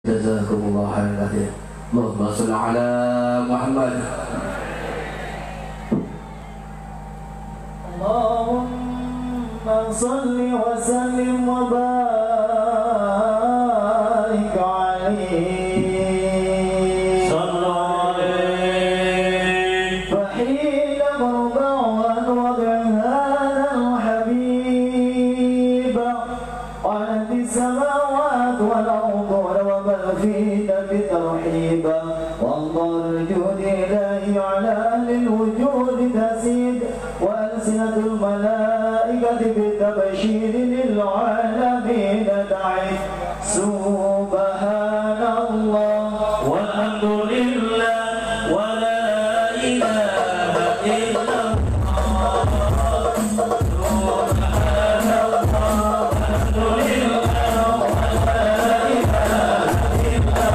Jazakumullah khairan. Allahumma shalli ala Muhammad. Allahumma shalli wa sallim wa barik alaihi. Sallu alaihi. Fahila mawba'an wa bihana al-habib. Qalat as-samawat wal ardu wa ma fina bitawhiba. Wallahu al-judi ilahi ala lil-wujudi tasid. وألسنة الملائكة بالتبشير للعالمين تعد. سبحان الله والحمد لله ولا إله إلا الله. سبحان الله والحمد لله ولا إله إلا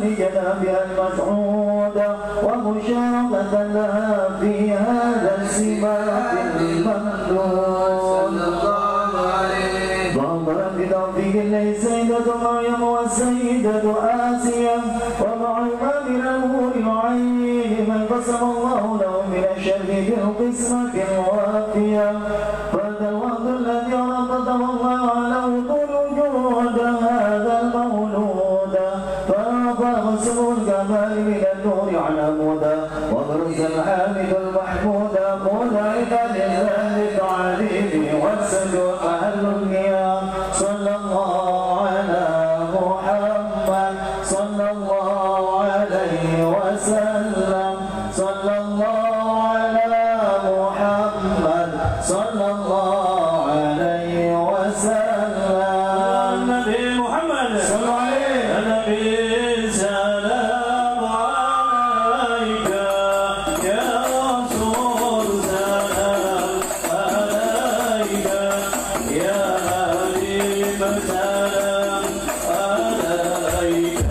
لجنابها المسعودة ومشاركة لها في هذا السباق الممدود. صلى الله عليه وبتوفيق الله السيدة مريم والسيدة آسيا ومعهما من الأمور العين من قسم الله له من الشر بالقسمة الوافية فهذا الوقت الذي ربطه الله على طول وجود هذا المولود فأعطاه سمو الكمال من النور على مودا وبرز الحامد المحمود مولعك لله التعليم والسجود أهل القيام صلى الله على محمد صلى الله عليه وسلم صلى الله على محمد صلى الله عليه وسلم النبي محمد صلى الله عليه النبي سلام عليك يا رسول سلام عليك يا حبيب سلام عليك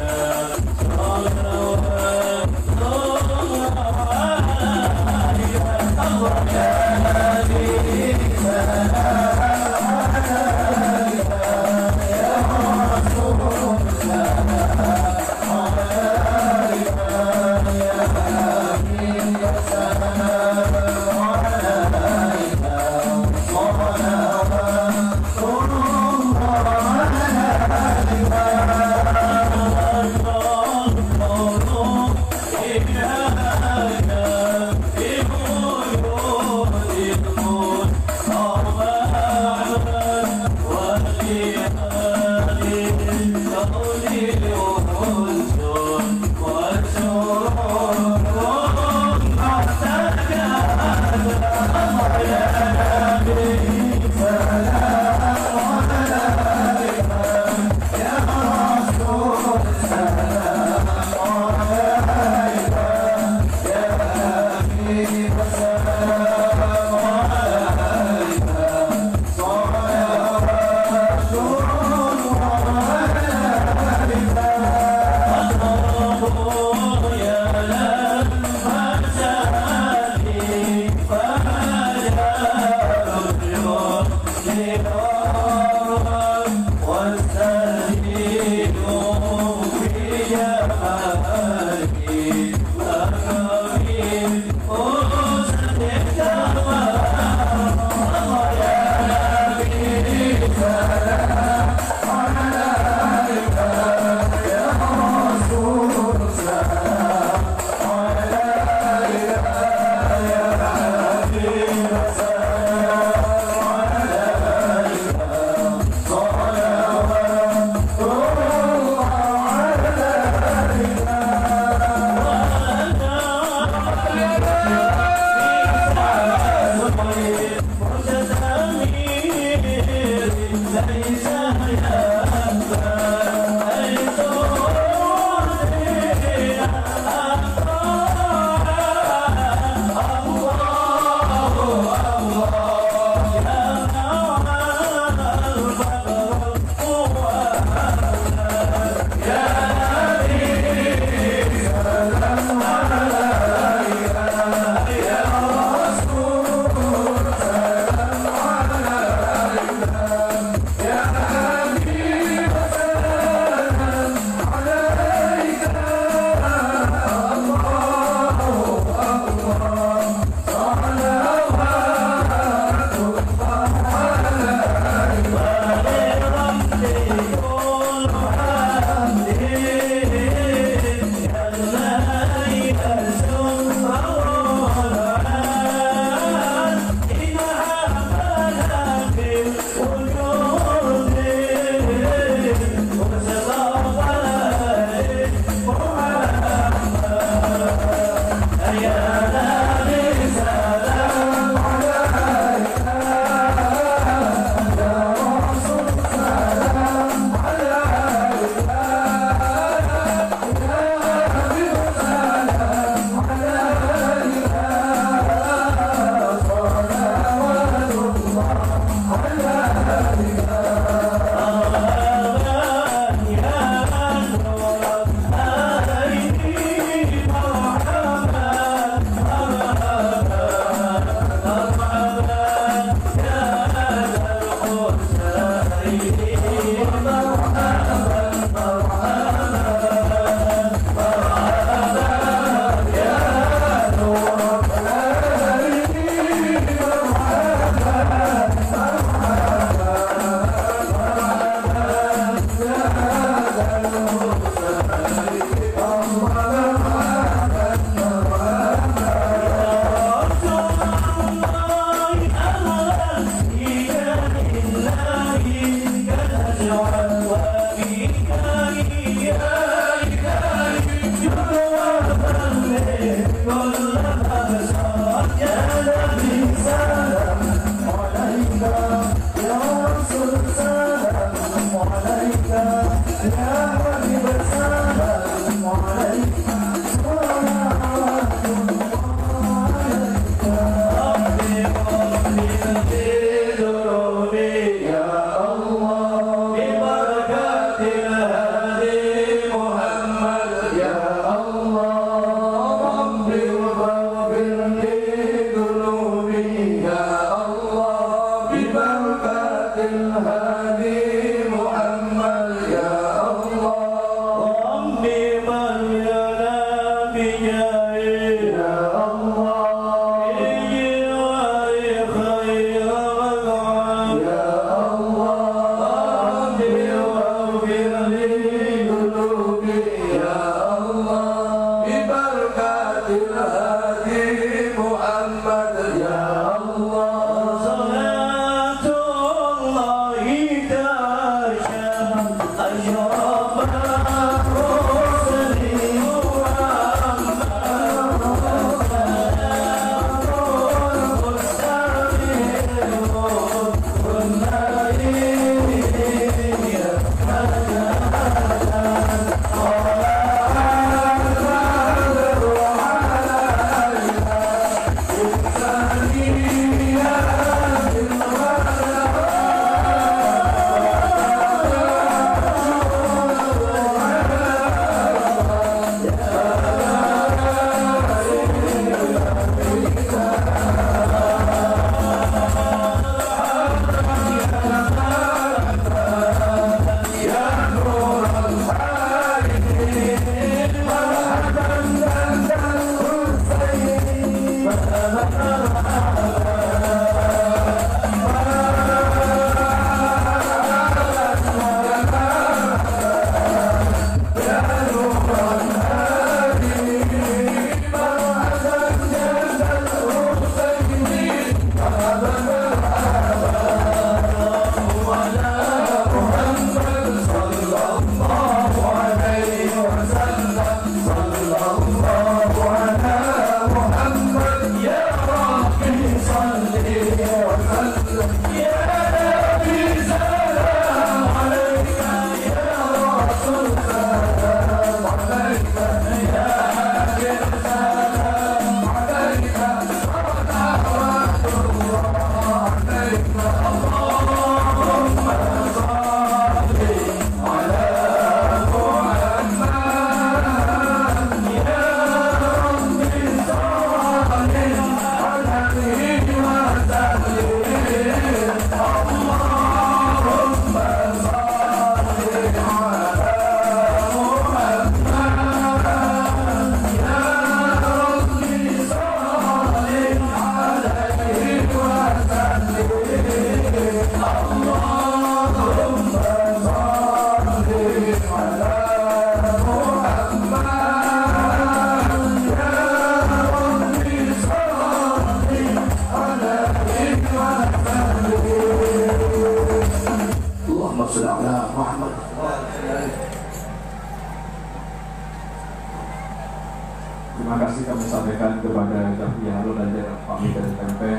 Terima kasih kami sampaikan kepada Jafri Harun dan Jenderal Kami dari Tempe.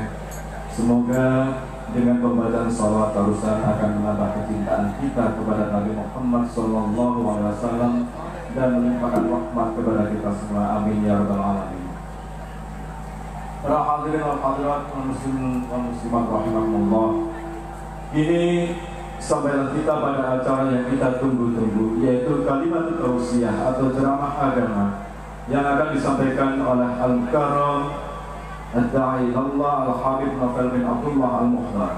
Semoga dengan pembacaan salawat tarusan akan menambah kecintaan kita kepada Nabi Muhammad SAW dan melimpahkan rahmat kepada kita semua. Amin ya rabbal alamin. Para hadirin wal hadirat muslimin wal muslimat rahimakumullah. Ini sampailah kita pada acara yang kita tunggu-tunggu, yaitu kalimat tausiah atau ceramah agama yang akan disampaikan oleh Al-Karam Ad-Da'i Allah Al-Habib Naufal bin Abdullah Al-Mukhtar.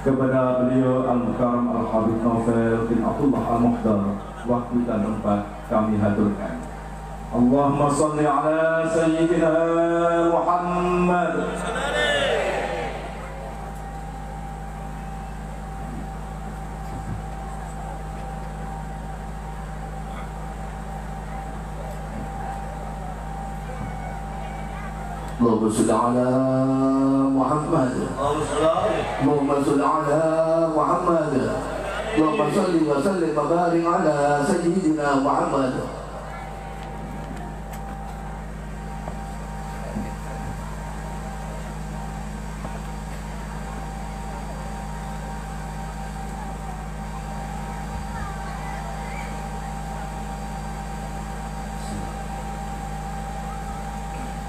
kepada beliau Al-Mukarram Al-Habib Novel bin Abdullah Al-Muhdar, waktu dan tempat kami haturkan. Allahumma salli ala Sayyidina Muhammad. اللهم صل على محمد. اللهم صل على محمد. اللهم صل وسلم وبارك على سيدنا محمد.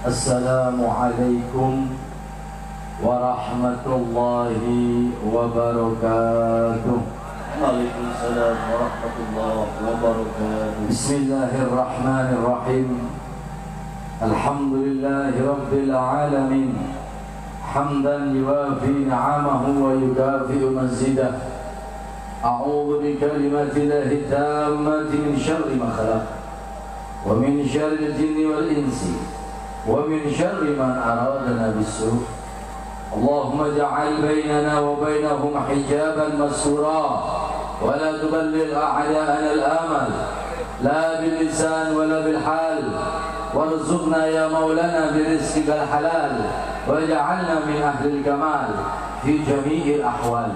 Assalamualaikum warahmatullahi wabarakatuh. Waalaikumsalam warahmatullahi wabarakatuh. Bismillahirrahmanirrahim. Alhamdulillahi rabbil alamin. Hamdan yuwafi ni'amahu wa yukafi'u mazidah. A'udzu bi kalimatillahi tammati min syarri ma khalaq wa min syarril jinni wal insi ومن شر من أرادنا بالسوء. اللهم اجعل بيننا وبينهم حجابا مستورا ولا تبلغ أعداءنا الآمل لا باللسان ولا بالحال. وارزقنا يا مولانا برزقك الحلال واجعلنا من أهل الكمال في جميع الأحوال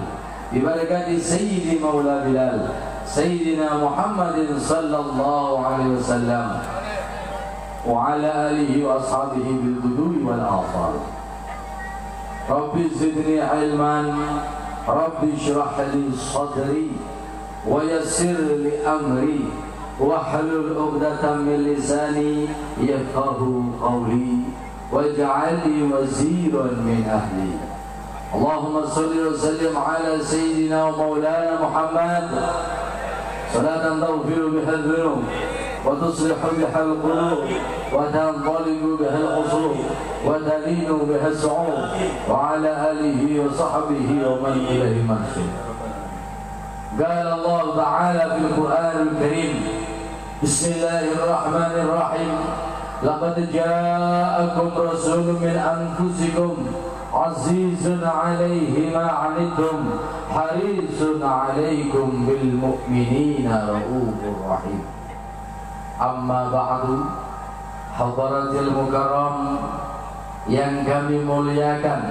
ببركة سيدي مولى بلال سيدنا محمد صلى الله عليه وسلم وعلى آله وأصحابه بالغدو والآصال. ربي زدني علما ربي اشرح لي صدري ويسر لي أمري واحلل عقدة من لساني يفقه قولي واجعل لي وزيرا من أهلي. اللهم صل وسلم على سيدنا ومولانا محمد صلاة تغفر بها الذنوب وتصلح بها القلوب وتنطلق بها القصور وتلين بها الصعود وعلى آله وصحبه ومن إليه المرجع. قال الله تعالى في القرآن الكريم بسم الله الرحمن الرحيم لقد جاءكم رسول من أنفسكم عزيز عليه ما عنتم حريص عليكم بالمؤمنين رؤوف رحيم. Amma ba'du, hadaratil mukarram yang kami muliakan,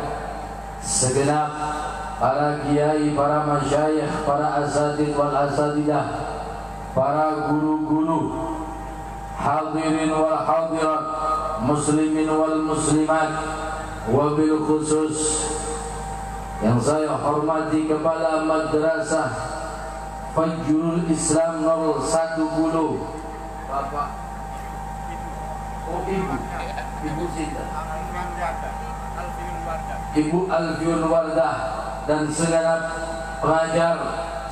segenap para kiai, para masyayikh, para asatid wal asatidah, para guru-guru, hadirin wal hadirat, muslimin wal muslimat, wabil khusus yang saya hormati Kepala Madrasah Fajrul Islam 010 Bapak, oh Ibu Sinta, Ibu Alfiun Wardah dan segenap pengajar,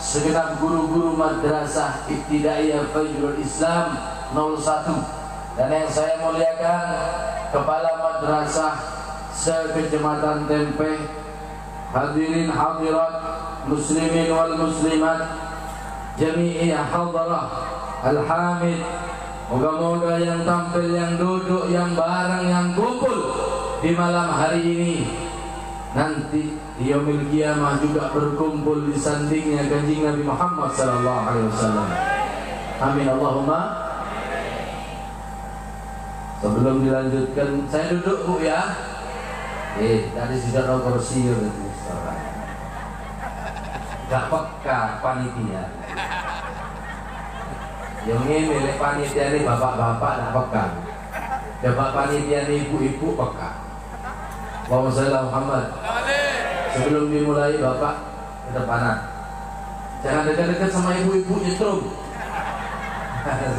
segenap guru-guru madrasah Ibtidaiyah Fajrul Islam 01, dan yang saya muliakan Kepala Madrasah se-Kecamatan Tempe, hadirin hadirat, muslimin wal muslimat, jami'iyah hadarah Alhamid. Moga-moga yang tampil, yang duduk, yang bareng, yang kumpul di malam hari ini nanti di yaumil qiyamah juga berkumpul di sandingnya Kanjeng Nabi Muhammad sallallahu alaihi wasallam. Amin Allahumma. Sebelum dilanjutkan, saya duduk Bu ya. Tadi sudah ada kursi itu. Gak peka panitia. Yang ini milik panitia ini bapak-bapak tak peka. Bapak panitia ini ibu-ibu peka. Allahumma sholli ala Muhammad. Sebelum dimulai bapak ke depanan. Jangan dekat-dekat sama ibu-ibu nyetrum.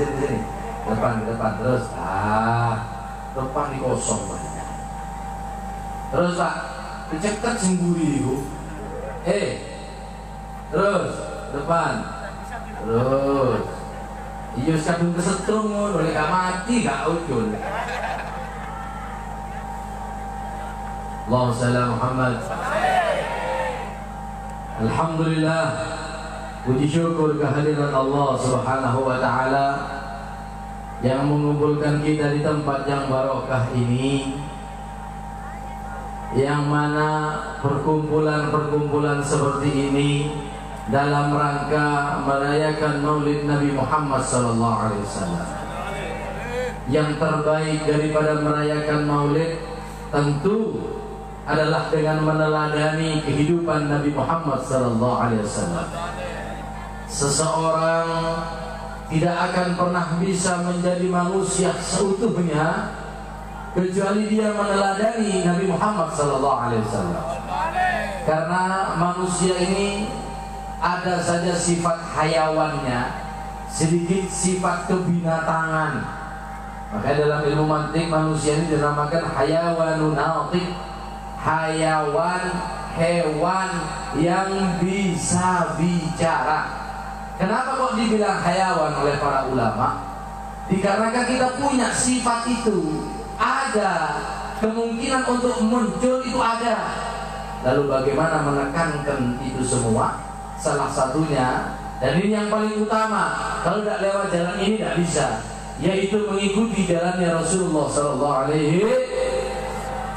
Sini. Depan terus. Depan di kosong banyak. Terus Pak, kecekat singguri ibu. Terus depan. Terus. Iya kadung kesetrum oleh gak mati gak ujul. Allahumma sholli ala Muhammad. Alhamdulillah, puji syukur kehadiran Allah Subhanahu wa Ta'ala yang mengumpulkan kita di tempat yang barokah ini, yang mana perkumpulan-perkumpulan seperti ini dalam rangka merayakan Maulid Nabi Muhammad SAW. Yang terbaik daripada merayakan Maulid tentu adalah dengan meneladani kehidupan Nabi Muhammad SAW. Seseorang tidak akan pernah bisa menjadi manusia seutuhnya kecuali dia meneladani Nabi Muhammad SAW. Karena manusia ini ada saja sifat hayawannya, sedikit sifat kebinatangan. Maka dalam ilmu mantik manusia ini dinamakan hayawanun natik, hayawan, hewan yang bisa bicara. Kenapa kok dibilang hayawan oleh para ulama? Dikarenakan kita punya sifat itu, ada kemungkinan untuk muncul itu ada. Lalu bagaimana menekankan itu semua? Salah satunya, dan ini yang paling utama, kalau tidak lewat jalan ini tidak bisa, yaitu mengikuti jalannya Rasulullah SAW.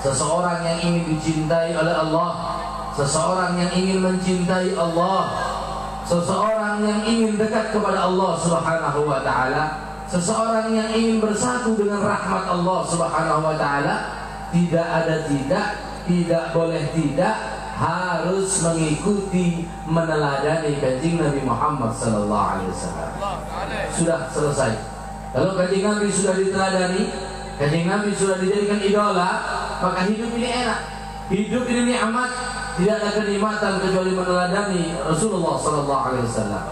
Seseorang yang ingin dicintai oleh Allah, seseorang yang ingin mencintai Allah, seseorang yang ingin dekat kepada Allah Subhanahu wa Ta'ala, seseorang yang ingin bersatu dengan rahmat Allah Subhanahu wa Ta'ala, tidak boleh tidak, harus mengikuti, meneladani Kanjeng Nabi Muhammad SAW. Sudah selesai. Kalau Kanjeng Nabi sudah diteladani, Kanjeng Nabi sudah dijadikan idola, maka hidup ini enak, hidup ini nikmat. Tidak ada kenikmatan kecuali meneladani Rasulullah SAW.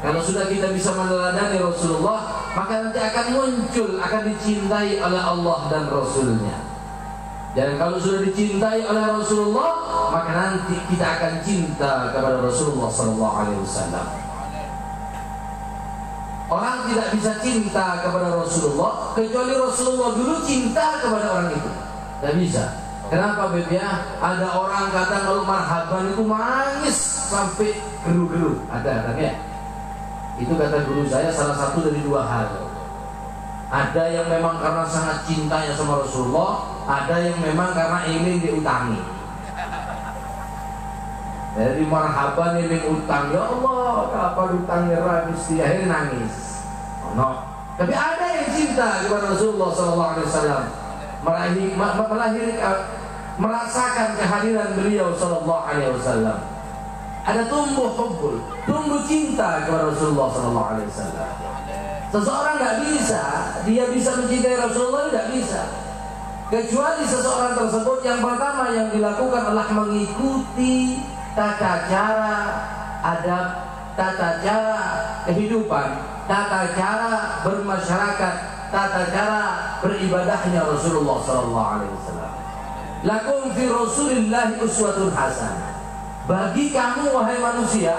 Kalau sudah kita bisa meneladani Rasulullah, maka nanti akan muncul, akan dicintai oleh Allah dan Rasulnya. Dan kalau sudah dicintai oleh Rasulullah, maka nanti kita akan cinta kepada Rasulullah SAW. Orang tidak bisa cinta kepada Rasulullah kecuali Rasulullah dulu cinta kepada orang itu. Tidak bisa. Kenapa Beb ya? Ada orang kata kalau marhaban itu manis sampai geru-geru. Ada ya? Itu kata guru saya salah satu dari dua hal. Ada yang memang karena sangat cintanya sama Rasulullah, ada yang memang karena ingin diutangi. Jadi marhaban ingin utang, ya Allah, kapan utangnya Gusti, akhirnya nangis. Oh, no. Tapi ada yang cinta kepada Rasulullah SAW, merasakan kehadiran beliau SAW. Ada tumbuh hubbul, tumbuh cinta kepada Rasulullah SAW. Seseorang tidak bisa, dia bisa mencintai Rasulullah, tidak bisa, kecuali seseorang tersebut yang pertama yang dilakukan adalah mengikuti tata cara adab, tata cara kehidupan, tata cara bermasyarakat, tata cara beribadahnya Rasulullah SAW. Lakum fi Rasulillahi uswatun hasanah. Bagi kamu wahai manusia,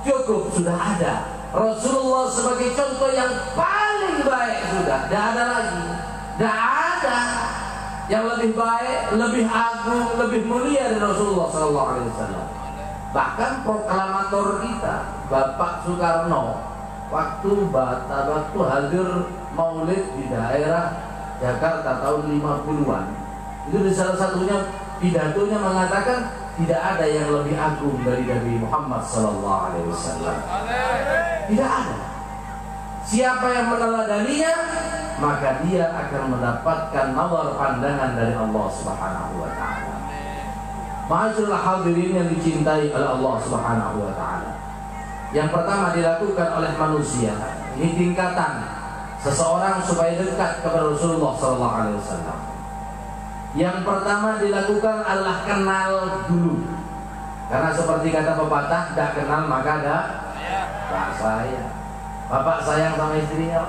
cukup sudah ada Rasulullah sebagai contoh yang paling baik. Sudah, tidak ada lagi, tidak ada yang lebih baik, lebih agung, lebih mulia dari Rasulullah SAW. Bahkan proklamator kita Bapak Soekarno waktu hadir Maulid di daerah Jakarta tahun 50-an, itu di salah satunya pidatonya mengatakan tidak ada yang lebih agung dari Nabi Muhammad SAW. Tidak ada. Siapa yang meneladaninya, maka dia akan mendapatkan nawar pandangan dari Allah Subhanahu wa Ta'ala. Ma'asyiral hadirin yang dicintai oleh Allah Subhanahu wa Ta'ala, yang pertama dilakukan oleh manusia, ini tingkatan seseorang supaya dekat kepada Rasulullah SAW. Yang pertama dilakukan adalah kenal dulu. Karena seperti kata pepatah, tidak kenal maka ada tak sayang. Bapak sayang sama istrinya?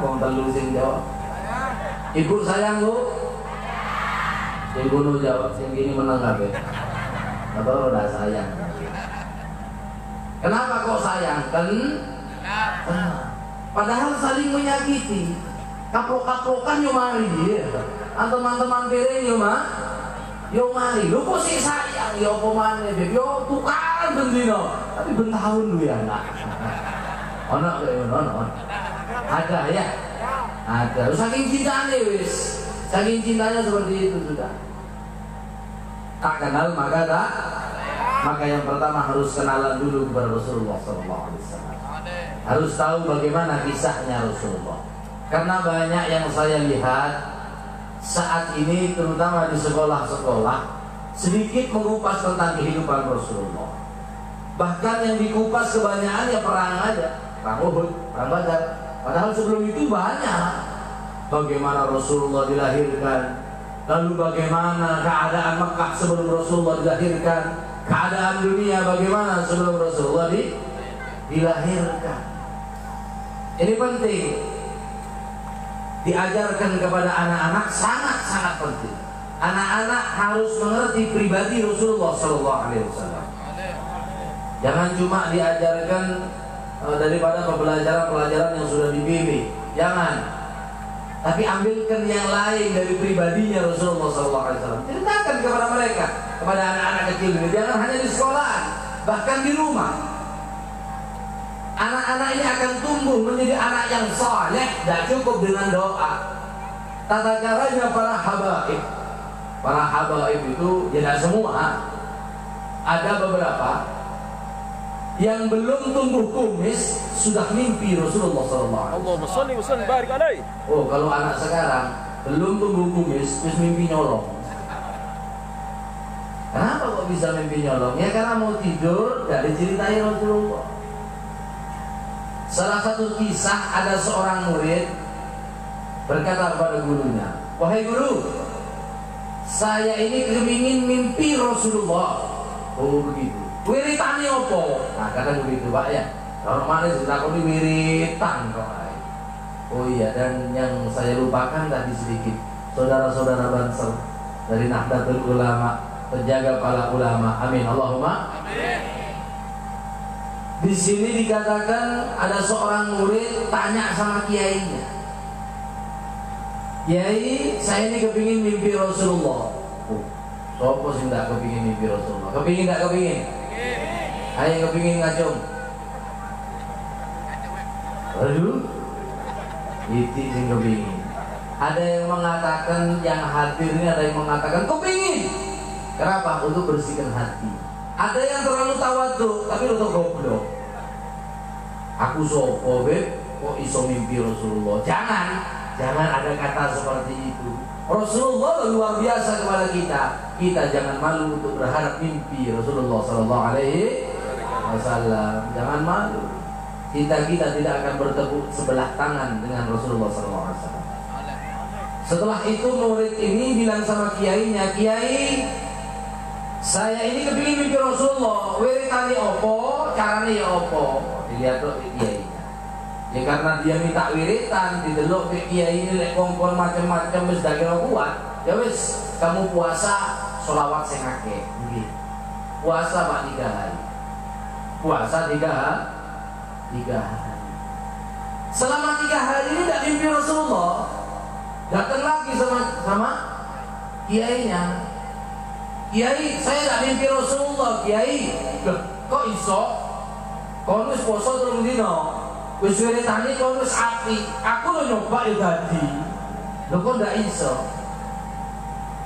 Mau telusin jawab. Ibu sayang Bu? Ibu nu jawab, yang gini menang ya? Atau udah sayang? Kenapa kok sayang? Padahal saling menyakiti. Kaplok-kaplokan yo mari dia. Teman-teman piring yo mah. Yo mari, lho kok sik sayang yo apa maneh, Beb? Yo tukaran bendino. Tapi ben tahun lu ya anak. Ono kaya ono. Ada ya? Ada. Saking cintanya wis. Saking cintanya seperti itu sudah. Tak kenal maka tak. Maka yang pertama harus kenalan dulu kepada Rasulullah SAW. Harus tahu bagaimana kisahnya Rasulullah. Karena banyak yang saya lihat saat ini terutama di sekolah-sekolah sedikit mengupas tentang kehidupan Rasulullah. Bahkan yang dikupas kebanyakan ya perang aja, perang Uhud, perang Badar. Padahal sebelum itu banyak. Bagaimana Rasulullah dilahirkan, lalu bagaimana keadaan Mekah sebelum Rasulullah dilahirkan, keadaan dunia bagaimana sebelum Rasulullah dilahirkan. Ini penting diajarkan kepada anak-anak, sangat-sangat penting. Anak-anak harus mengerti pribadi Rasulullah SAW. Jangan cuma diajarkan daripada pelajaran-pelajaran yang sudah dibimbing. Jangan. Tapi ambilkan yang lain dari pribadinya Rasulullah SAW. Ceritakan kepada mereka, kepada anak-anak kecil ini. Jangan hanya di sekolah, bahkan di rumah. Anak-anak ini akan tumbuh menjadi anak yang saleh. Tidak cukup dengan doa. Tata caranya para habaib. Para habaib itu tidak semua. Ada beberapa yang belum tumbuh kumis sudah mimpi Rasulullah SAW. Allahumma shalli wa sallim barik alaihi. Oh, kalau anak sekarang belum tumbuh kumis, terus mimpi nyolong. Kenapa kok bisa mimpi nyolong? Ya karena mau tidur, gak diceritain Rasulullah. Salah satu kisah, ada seorang murid berkata kepada gurunya, "Wahai guru, saya ini kepingin mimpi Rasulullah." Oh begitu. Wiritane opo? Nah kadang begitu Pak ya. Kalau mana ditakoni wiritan kok. Oh iya, dan yang saya lupakan tadi sedikit, saudara-saudara Banser dari Nahdlatul Ulama, penjaga para ulama. Amin. Allahumma amin. Di sini dikatakan ada seorang murid tanya sama kiainya, "Kiai, saya ini kepingin mimpi Rasulullah." Oh, sopo sih tidak kepingin mimpi Rasulullah? Kepingin tidak kepingin? Ayo kepingin ngacung. Aduh, itu sih kepingin. Ada yang mengatakan, yang hadir ini ada yang mengatakan kepingin. Kenapa? Untuk bersihkan hati. Ada yang terlalu tawadhu, tapi untuk goblok. Aku sopo beb, kok iso mimpi Rasulullah? Jangan ada kata seperti itu. Rasulullah luar biasa kepada kita. Kita jangan malu untuk berharap mimpi Rasulullah SAW. Jangan malu. Kita tidak akan bertepuk sebelah tangan dengan Rasulullah SAW. Setelah itu murid ini bilang sama kiainya, "Kiai, saya ini kepingin mimpi Rasulullah. Wiritani opo, carane ya opo?" Dilihat tuh kiainya. Ya karena dia minta wiritan, didelok ke kiai ini lek kongkon macam-macam wis dak kira kuat. Ya wis, kamu puasa sholawat sing akeh. Nggih. Puasa Pak 3 hari. Puasa 3 hari. Selama 3 hari ini tidak mimpi Rasulullah. Datang lagi sama kiainya. "Kiai, saya tidak mimpi Rasulullah, Kiai." "Loh, kok iso? Kon wis poso 3 dina. Wis wiritane kon wis apik. Aku lho nyoba ya dadi." "Lho kok ndak iso?"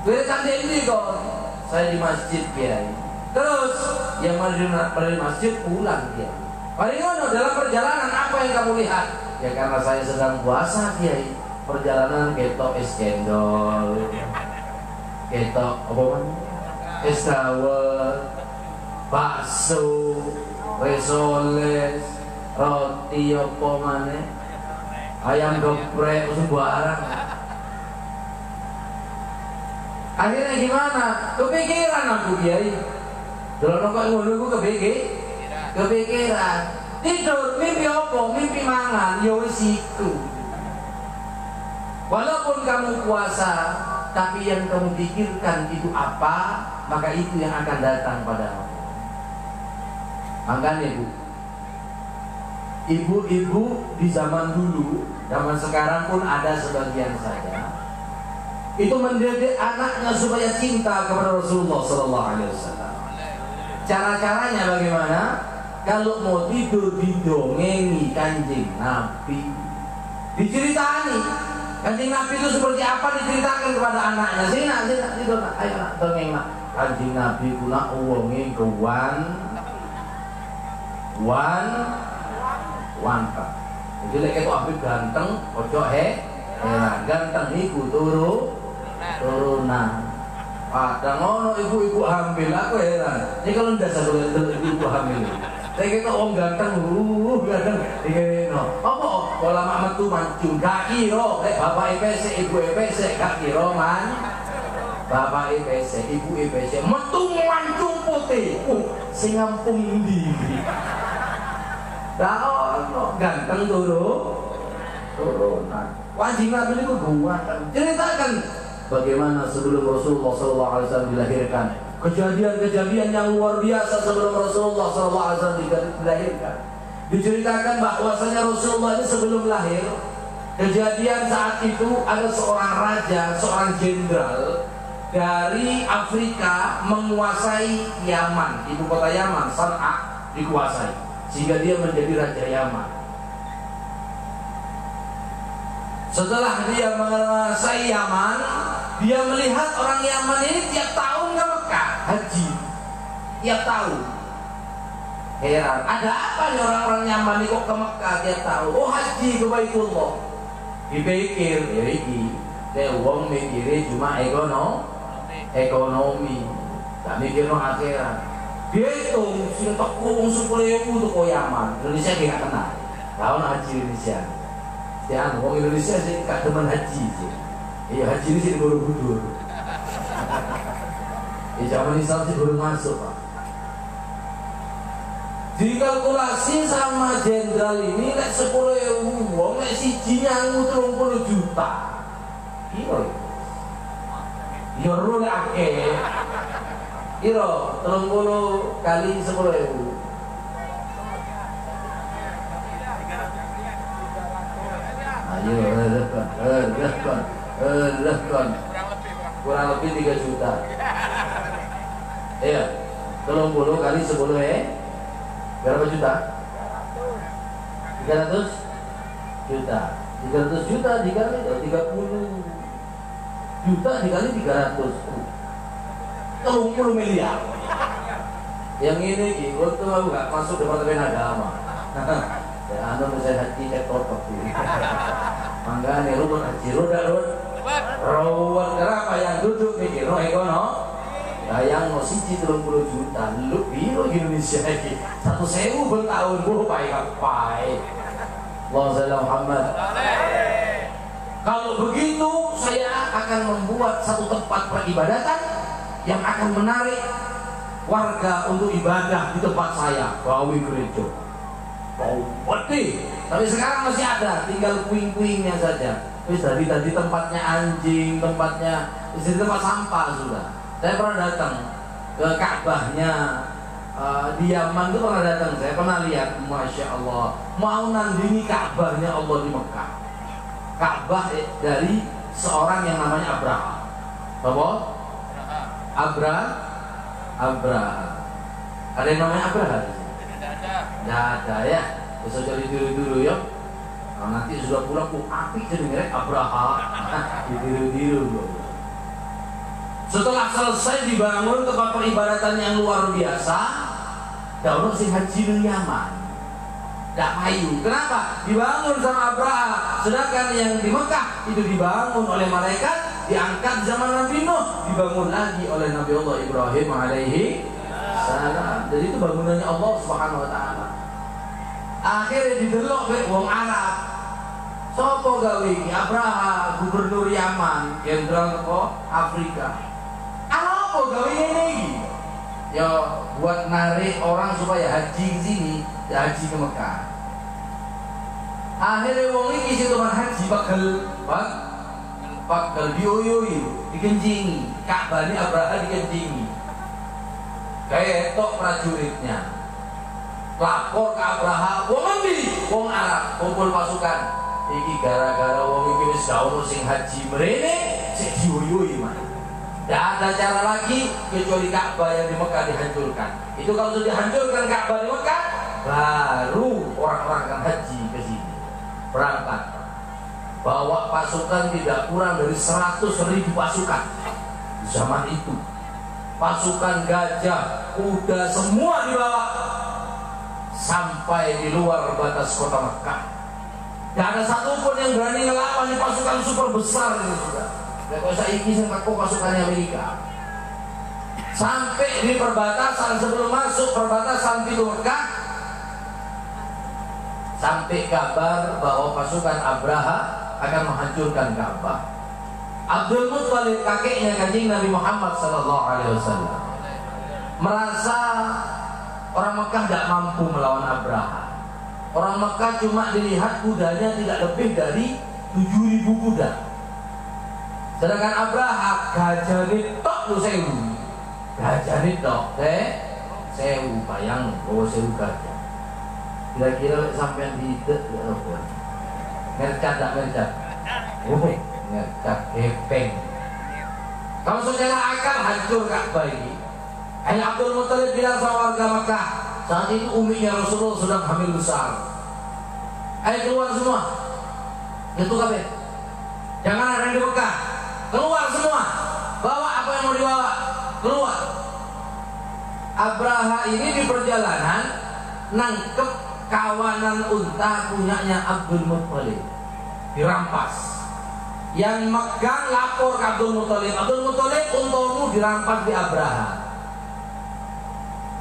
"Wiritan ini kok." "Saya di masjid, Kiai." "Terus yang dari masjid pulang, Kiai." "Paling ngono, dalam perjalanan apa yang kamu lihat?" "Ya karena saya sedang puasa, Kiai. Perjalanan ketok es cendol, ketok apa namanya? Es dawet, bakso, resoles, roti apa maneh, ayam geprek, sembarang. Akhirnya gimana? Kepikiran aku, Kiai. Delok kok ngono ku kepikiran. Tidur, mimpi apa? Mimpi mangan, ya wis iku. Walaupun kamu puasa, tapi yang kamu pikirkan itu apa, maka itu yang akan datang padamu. Makanya Bu, ibu-ibu di zaman dulu, zaman sekarang pun ada sebagian saja, itu mendidik anaknya supaya cinta kepada Rasulullah sallallahu alaihi wasallam. Cara-caranya bagaimana? Kalau mau tidur didongengi Kanjeng Nabi, diceritani Kanjeng Nabi itu seperti apa, diceritakan kepada anaknya. Sini tidur nak, ayo nak dongeng nak. Kanjeng Nabi kuna uwonge kewan jadi lek ketok Habib ganteng ojo heran, ganteng iku turunan. Padahal ngono ibu-ibu hamil, aku heran. Ini kalau ndak satu ibu hamil. Saya kira orang ganteng, ganteng. Dikira, apa? Kalau lama metu mancung, gak kira. Bapak EPC, ibu EPC, gak kira man. Bapak EPC, ibu EPC, metu mancung putih. Sing ngampung ndi? Lah, ganteng turunan. Wajib Nabi itu ganteng. Ceritakan bagaimana sebelum Rasulullah SAW dilahirkan, kejadian-kejadian yang luar biasa sebelum Rasulullah SAW dilahirkan. Diceritakan bahwasanya Rasulullah ini sebelum lahir, kejadian saat itu ada seorang raja, seorang jenderal dari Afrika menguasai Yaman, ibu kota Yaman, San'a dikuasai, sehingga dia menjadi raja Yaman. Setelah dia menguasai Yaman, dia melihat orang Yaman ini tiap tahun ke Mekah haji, tiap tahun. Heran, ada apa nih orang-orang Yaman ini kok ke Mekah tiap tahun? Oh, haji ke Baitullah. Dipikir, ya iki, wong mikirnya cuma ekonomi, tak mikir no akhirat. Dihitung, sing teko wong 10.000 tuh ke Yaman, Indonesia gak kenal. Tahun haji Indonesia. Ya, orang Indonesia sih gak teman haji sih. Iya, haji ini sih Borobudur. Ya, zaman Islam sih belum masuk, Pak. Dikalkulasi sama jenderal ini, lek 10.000 wong, lek siji nyangu 30 juta. Iya. Ya ro lek akeh. Iya, 30 kali 10.000. Ayo, kurang lebih 3 juta. Iya, 30 kali 10 berapa juta? 300 juta. 300 juta dikali 30 juta dikali 300. 30 miliar. Yang ini untuk aku nggak masuk departemen agama. Ya, anda bisa haji cek totok ini. Mangga nih lu haji roda rawat kenapa yang duduk mikir no ekono? Yang no siji 30 juta, lu biro Indonesia lagi 1.000 bertahun buru pai. Allahumma Muhammad. Kalau begitu saya akan membuat satu tempat peribadatan yang akan menarik warga untuk ibadah di tempat saya, Bawi Gereja. Tapi sekarang masih ada, tinggal puing-puingnya saja. Terus tadi tempatnya anjing, tempatnya di tempat sampah sudah. Saya pernah datang ke Ka'bahnya di Yaman itu pernah datang. Saya pernah lihat, masya Allah, mau nandingi Ka'bahnya Allah di Mekah. Ka'bah dari seorang yang namanya Abraha. Apa? Abraha. Ada yang namanya Abraha? Tidak ada ya. Bisa cari dulu ya. Nah, nanti sudah pulang api jadi mirip Abraha. Ditiru-tiru. Setelah selesai dibangun tempat peribadatan yang luar biasa, daulah si haji di Yaman. Tidak payu. Kenapa? Dibangun sama Abraha. Sedangkan yang di Mekah itu dibangun oleh malaikat, diangkat zaman Nabi Nuh, dibangun lagi oleh Nabi Allah Ibrahim alaihi salam. Jadi itu bangunannya Allah Subhanahu wa taala. Akhirnya didelok wong Arab. Sopo gawe iki? Abraha, gubernur Yaman, jenderal teko Afrika. Apa gawe ngene iki? Ya buat narik orang supaya haji ke sini, haji ke Mekah. Akhirnya wong iki sing teman haji bakal dioyoi, dikencingi. Ka'bah ini Abraha dikencingi. Kayak tok prajuritnya. Lapor ke Abraha, wong endi? Wong Arab, kumpul pasukan. Iki gara-gara wong iki wis gak ono sing haji mrene, cek diuyui mana. Tidak ada cara lagi kecuali Ka'bah yang di Mekah dihancurkan. Itu kalau sudah dihancurkan Ka'bah di Mekah, baru orang-orang akan haji ke sini. Berangkat, bawa pasukan tidak kurang dari 100.000 pasukan. Zaman itu, pasukan gajah, kuda semua dibawa sampai di luar batas kota Mekah. Tidak ada satupun yang berani ngelawan di pasukan super besar ini sudah. Kalau saya ingin pasukannya Amerika. Sampai di perbatasan, sebelum masuk perbatasan pintu Mekah, sampai kabar bahwa pasukan Abraha akan menghancurkan Ka'bah. Abdul Muttalib, kakeknya Kanjeng Nabi Muhammad SAW, merasa orang Mekah tidak mampu melawan Abraha. Orang Mekah cuma dilihat kudanya tidak lebih dari 7.000 kuda. Sedangkan Abraha gajah tok lu sewu. Gajah tok sewu, bayang bawa sewu gajah. Kira-kira sampai di apa? Mercat tak mercat? Oh, mercat gepeng. Kalau secara akal hancur Ka'bah ini. Ayah Abdul Muttalib bilang sama warga Mekah, saat itu uminya Rasulullah sedang hamil besar. Ayo keluar semua. Itu kabeh. Jangan ada yang di Mekah. Keluar semua. Bawa apa yang mau dibawa. Keluar. Abraha ini di perjalanan nangkep kawanan unta punyanya Abdul Muttalib. Dirampas. Yang megang lapor ke Abdul Muttalib. Abdul Muttalib, untamu dirampas di Abraha.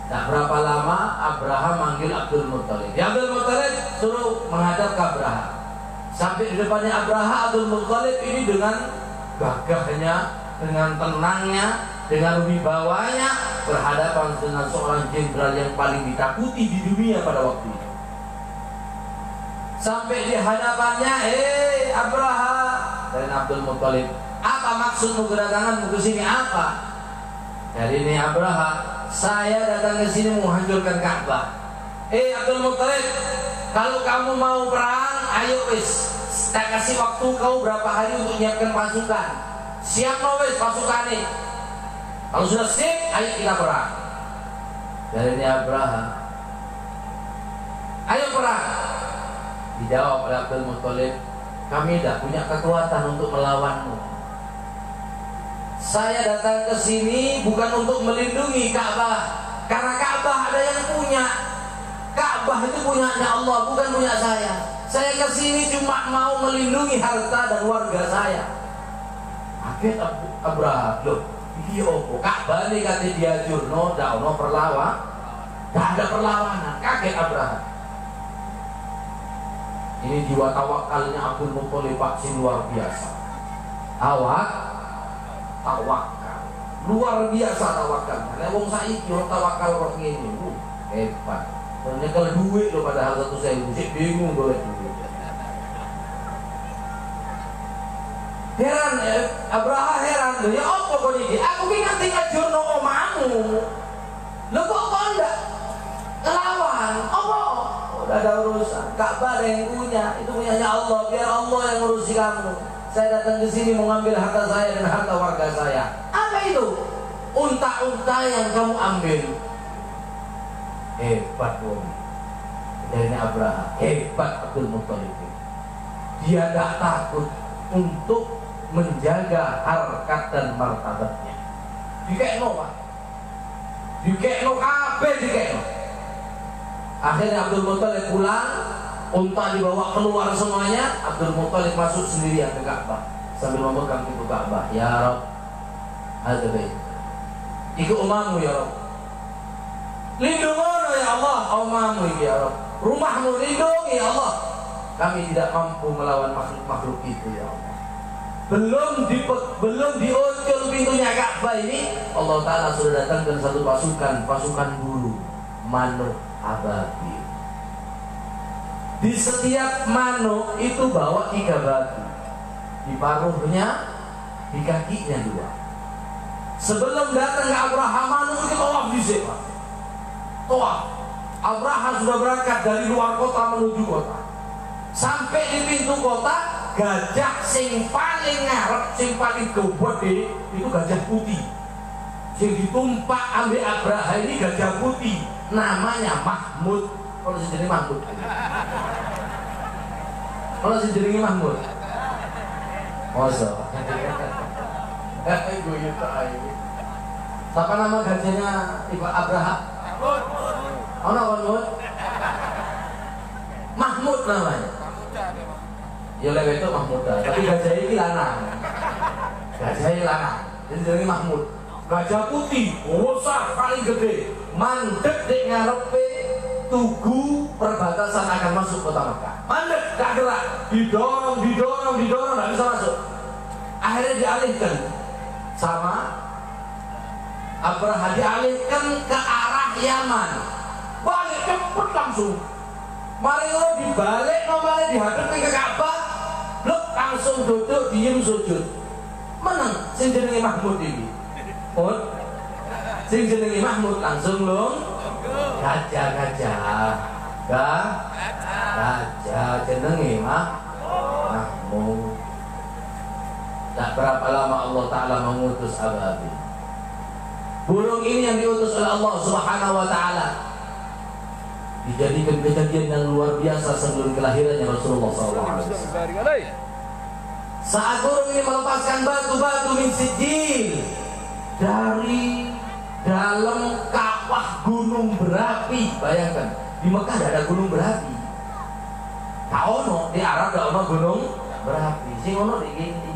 Tak berapa lama Abraha manggil Abdul Muttalib. Ya Abdul Muttalib suruh menghadap ke Abraha. Sampai di depannya Abraha, Abdul Muttalib ini dengan gagahnya, dengan tenangnya, dengan wibawanya berhadapan dengan seorang jenderal yang paling ditakuti di dunia pada waktu itu. Sampai di hadapannya, Abraha, dari Abdul Muttalib, apa maksudmu kedatanganmu ke sini, apa? Dari ini Abraha, saya datang ke sini menghancurkan Ka'bah. Abdul Muttalib, kalau kamu mau perang, ayo wis, tak kasih waktu kau berapa hari untuk menyiapkan pasukan. Siap no wis pasukan ini. Kalau sudah siap, ayo kita perang. Dari ini Abraha, ayo perang. Dijawab oleh Abdul Muttalib, kami tidak punya kekuatan untuk melawanmu. Saya datang ke sini bukan untuk melindungi Ka'bah, karena Ka'bah ada yang punya. Ka'bah itu punyanya Allah, bukan punya saya. Saya ke sini cuma mau melindungi harta dan warga saya. Akhirnya Abraha, loh, iya opo Ka'bah ini kata dia jurno, dak ono perlawan, dak ada perlawanan. Kaget Abraha. Ini jiwa tawakalnya Abdul Muttalib vaksin luar biasa. Tawakal luar biasa tawakal. Karena wong saiki orang tawakal kok ngene, hebat. Nyekel duit lo padahal 1.000, sik bingung golek duit. Heran, Abraha heran, lho ya apa kok iki? Aku ki nganti ngajurno omamu. Lho kok ndak ngelawan? Apa? Udah ada urusan. Ka'bah yang punya, itu punyanya Allah, biar Allah yang ngurusi kamu. Saya datang ke sini mau ngambil harta saya dan harta warga saya. Apa itu? Unta-unta yang kamu ambil. Hebat wong. Dari Abraha, hebat Abdul Muttalib. Dia tidak takut untuk menjaga harkat dan martabatnya. Dikekno Pak. Dikekno kabeh dikekno. Akhirnya Abdul Muttalib pulang, unta dibawa keluar semuanya. Abdul Muttalib masuk sendirian ke Ka'bah sambil memegang pintu Ka'bah. Ya Rabb, ada baik. Iku umamu ya Rabb. Lindungono ya Allah, umamu ya Rabb. Rumahmu lindungi ya Allah. Kami tidak mampu melawan makhluk-makhluk itu ya Allah. Belum diucul pintunya Ka'bah ini, Allah Ta'ala sudah datangkan satu pasukan bulu, manuk ababil. Di setiap manuk itu bawa 3 batu, di paruhnya, di kakinya 2. Sebelum datang ke Abraha, manuk itu tawaf di sini. Tawaf. Abraha sudah berangkat dari luar kota menuju kota. Sampai di pintu kota, gajah sing paling ngarep, sing paling gede itu gajah putih. Sing ditumpak ambil Abraha ini gajah putih, namanya Mahmud. Kalau sendiri Mahmud, kalau sendiri Mahmud, masa? Siapa nama gajahnya Ibu Abraha? Oh, Mahmud. Mahmud namanya. Ya lewat itu Mahmud, tapi gajah ini lanang. Gajah ini lanang, jadi Mahmud. Gajah putih, besar, paling gede, mandek di ngarepe tugu perbatasan akan masuk kota Mekah. Mandek, gak gerak, didorong, gak bisa masuk. Akhirnya dialihkan sama Abraha, dialihkan ke arah Yaman. Balik cepet langsung. Mari lo dibalik, nomornya dihadapkan ke Ka'bah, blok langsung duduk, diem sujud. Menang, sing jenenge Mahmud ini. Sing jenenge Mahmud langsung lung gajah jenenge Mahmud. Tak berapa lama Allah Ta'ala mengutus ababil. Burung ini yang diutus oleh Allah Subhanahu wa Ta'ala dijadikan kejadian yang luar biasa sebelum kelahirannya Rasulullah SAW. Saat burung ini melepaskan batu-batu min sijil dari dalam kawah gunung berapi. Bayangkan, di Mekah tidak ada gunung berapi. Tak ono, di Arab tidak ono gunung berapi. Sing ono di gini.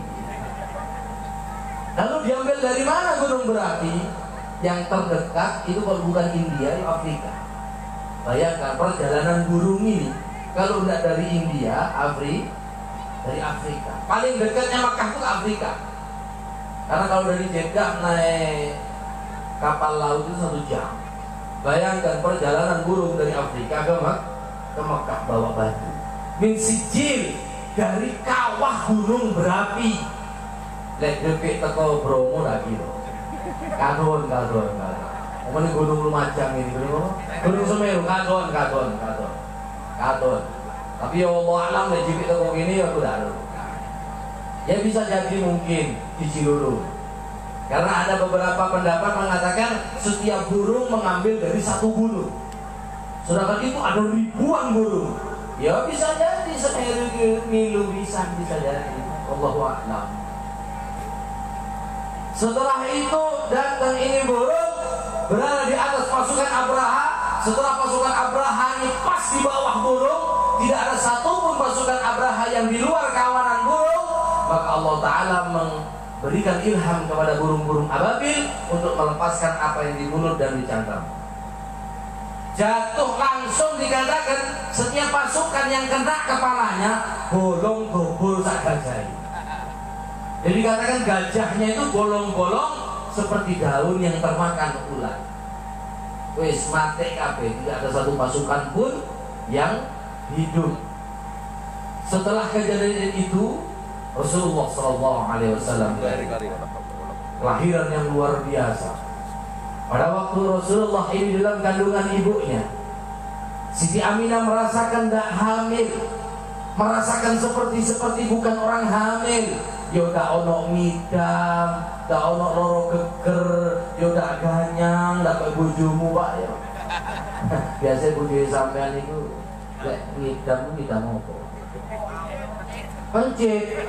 Lalu diambil dari mana gunung berapi? Yang terdekat itu kalau bukan India, itu Afrika. Bayangkan perjalanan burung ini, kalau tidak dari India, dari Afrika. Paling dekatnya Mekah itu ke Afrika. Karena kalau dari Jeddah naik kapal laut itu 1 jam. Bayangkan perjalanan burung dari Afrika ke Mekah bawa batu. Min sijil, dari kawah gunung berapi. Lek depik teko Bromo lagi loh. Kadon. Omongin gunung Lumajang ini, gunung Semeru, kadon. Tapi ya Allah alam lek depik teko ini ya udah. Ya bisa jadi mungkin di Ciluru. Karena ada beberapa pendapat mengatakan setiap burung mengambil dari 1 gunung. Sedangkan itu ada ribuan burung. Ya bisa jadi Semeru Milu bisa jadi. Allahu a'lam. Setelah itu datang ini burung berada di atas pasukan Abraha. Setelah pasukan Abraha ini pas di bawah burung, tidak ada satupun pasukan Abraha yang di luar kawanan burung. Maka Allah Ta'ala memberikan ilham kepada burung-burung ababil untuk melepaskan apa yang di mulut dan dicangkam. Jatuh langsung dikatakan setiap pasukan yang kena kepalanya bolong dobol sak gajah. Jadi dikatakan gajahnya itu bolong-bolong seperti daun yang termakan ulat. Wis mati kabeh, tidak ada satu pasukan pun yang hidup. Setelah kejadian itu Rasulullah SAW kelahiran yang luar biasa. Pada waktu Rasulullah ini dalam kandungan ibunya, Siti Aminah merasakan tidak hamil, merasakan seperti bukan orang hamil. Yo tak ono ngidam, tak ono loro geger, yo tak ganyang, tak kayak bojomu pak ya. Biasanya bojo sampean itu ngidam apa? Pencit,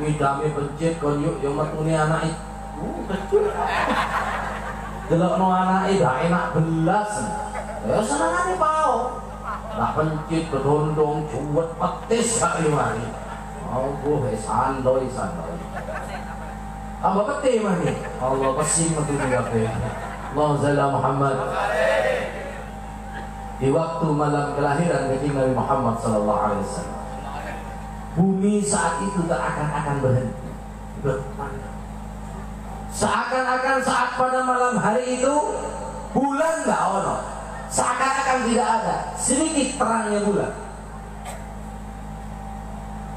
ngidame pencit kon yuk yo metune anake. Kecil. Delokno anake gak enak belas. Ya senengane pao. Tak pencit kedondong cuwet petis gak liwani. Oh boh sandoy. Apa peti mani? Allah pesing metu kabeh. Allahumma shalli Muhammad. Di waktu malam kelahiran Nabi Muhammad sallallahu alaihi wasallam, bumi saat itu akan berhenti. Seakan-akan saat pada malam hari itu bulan nggak ono, seakan-akan tidak ada sedikit terangnya bulan.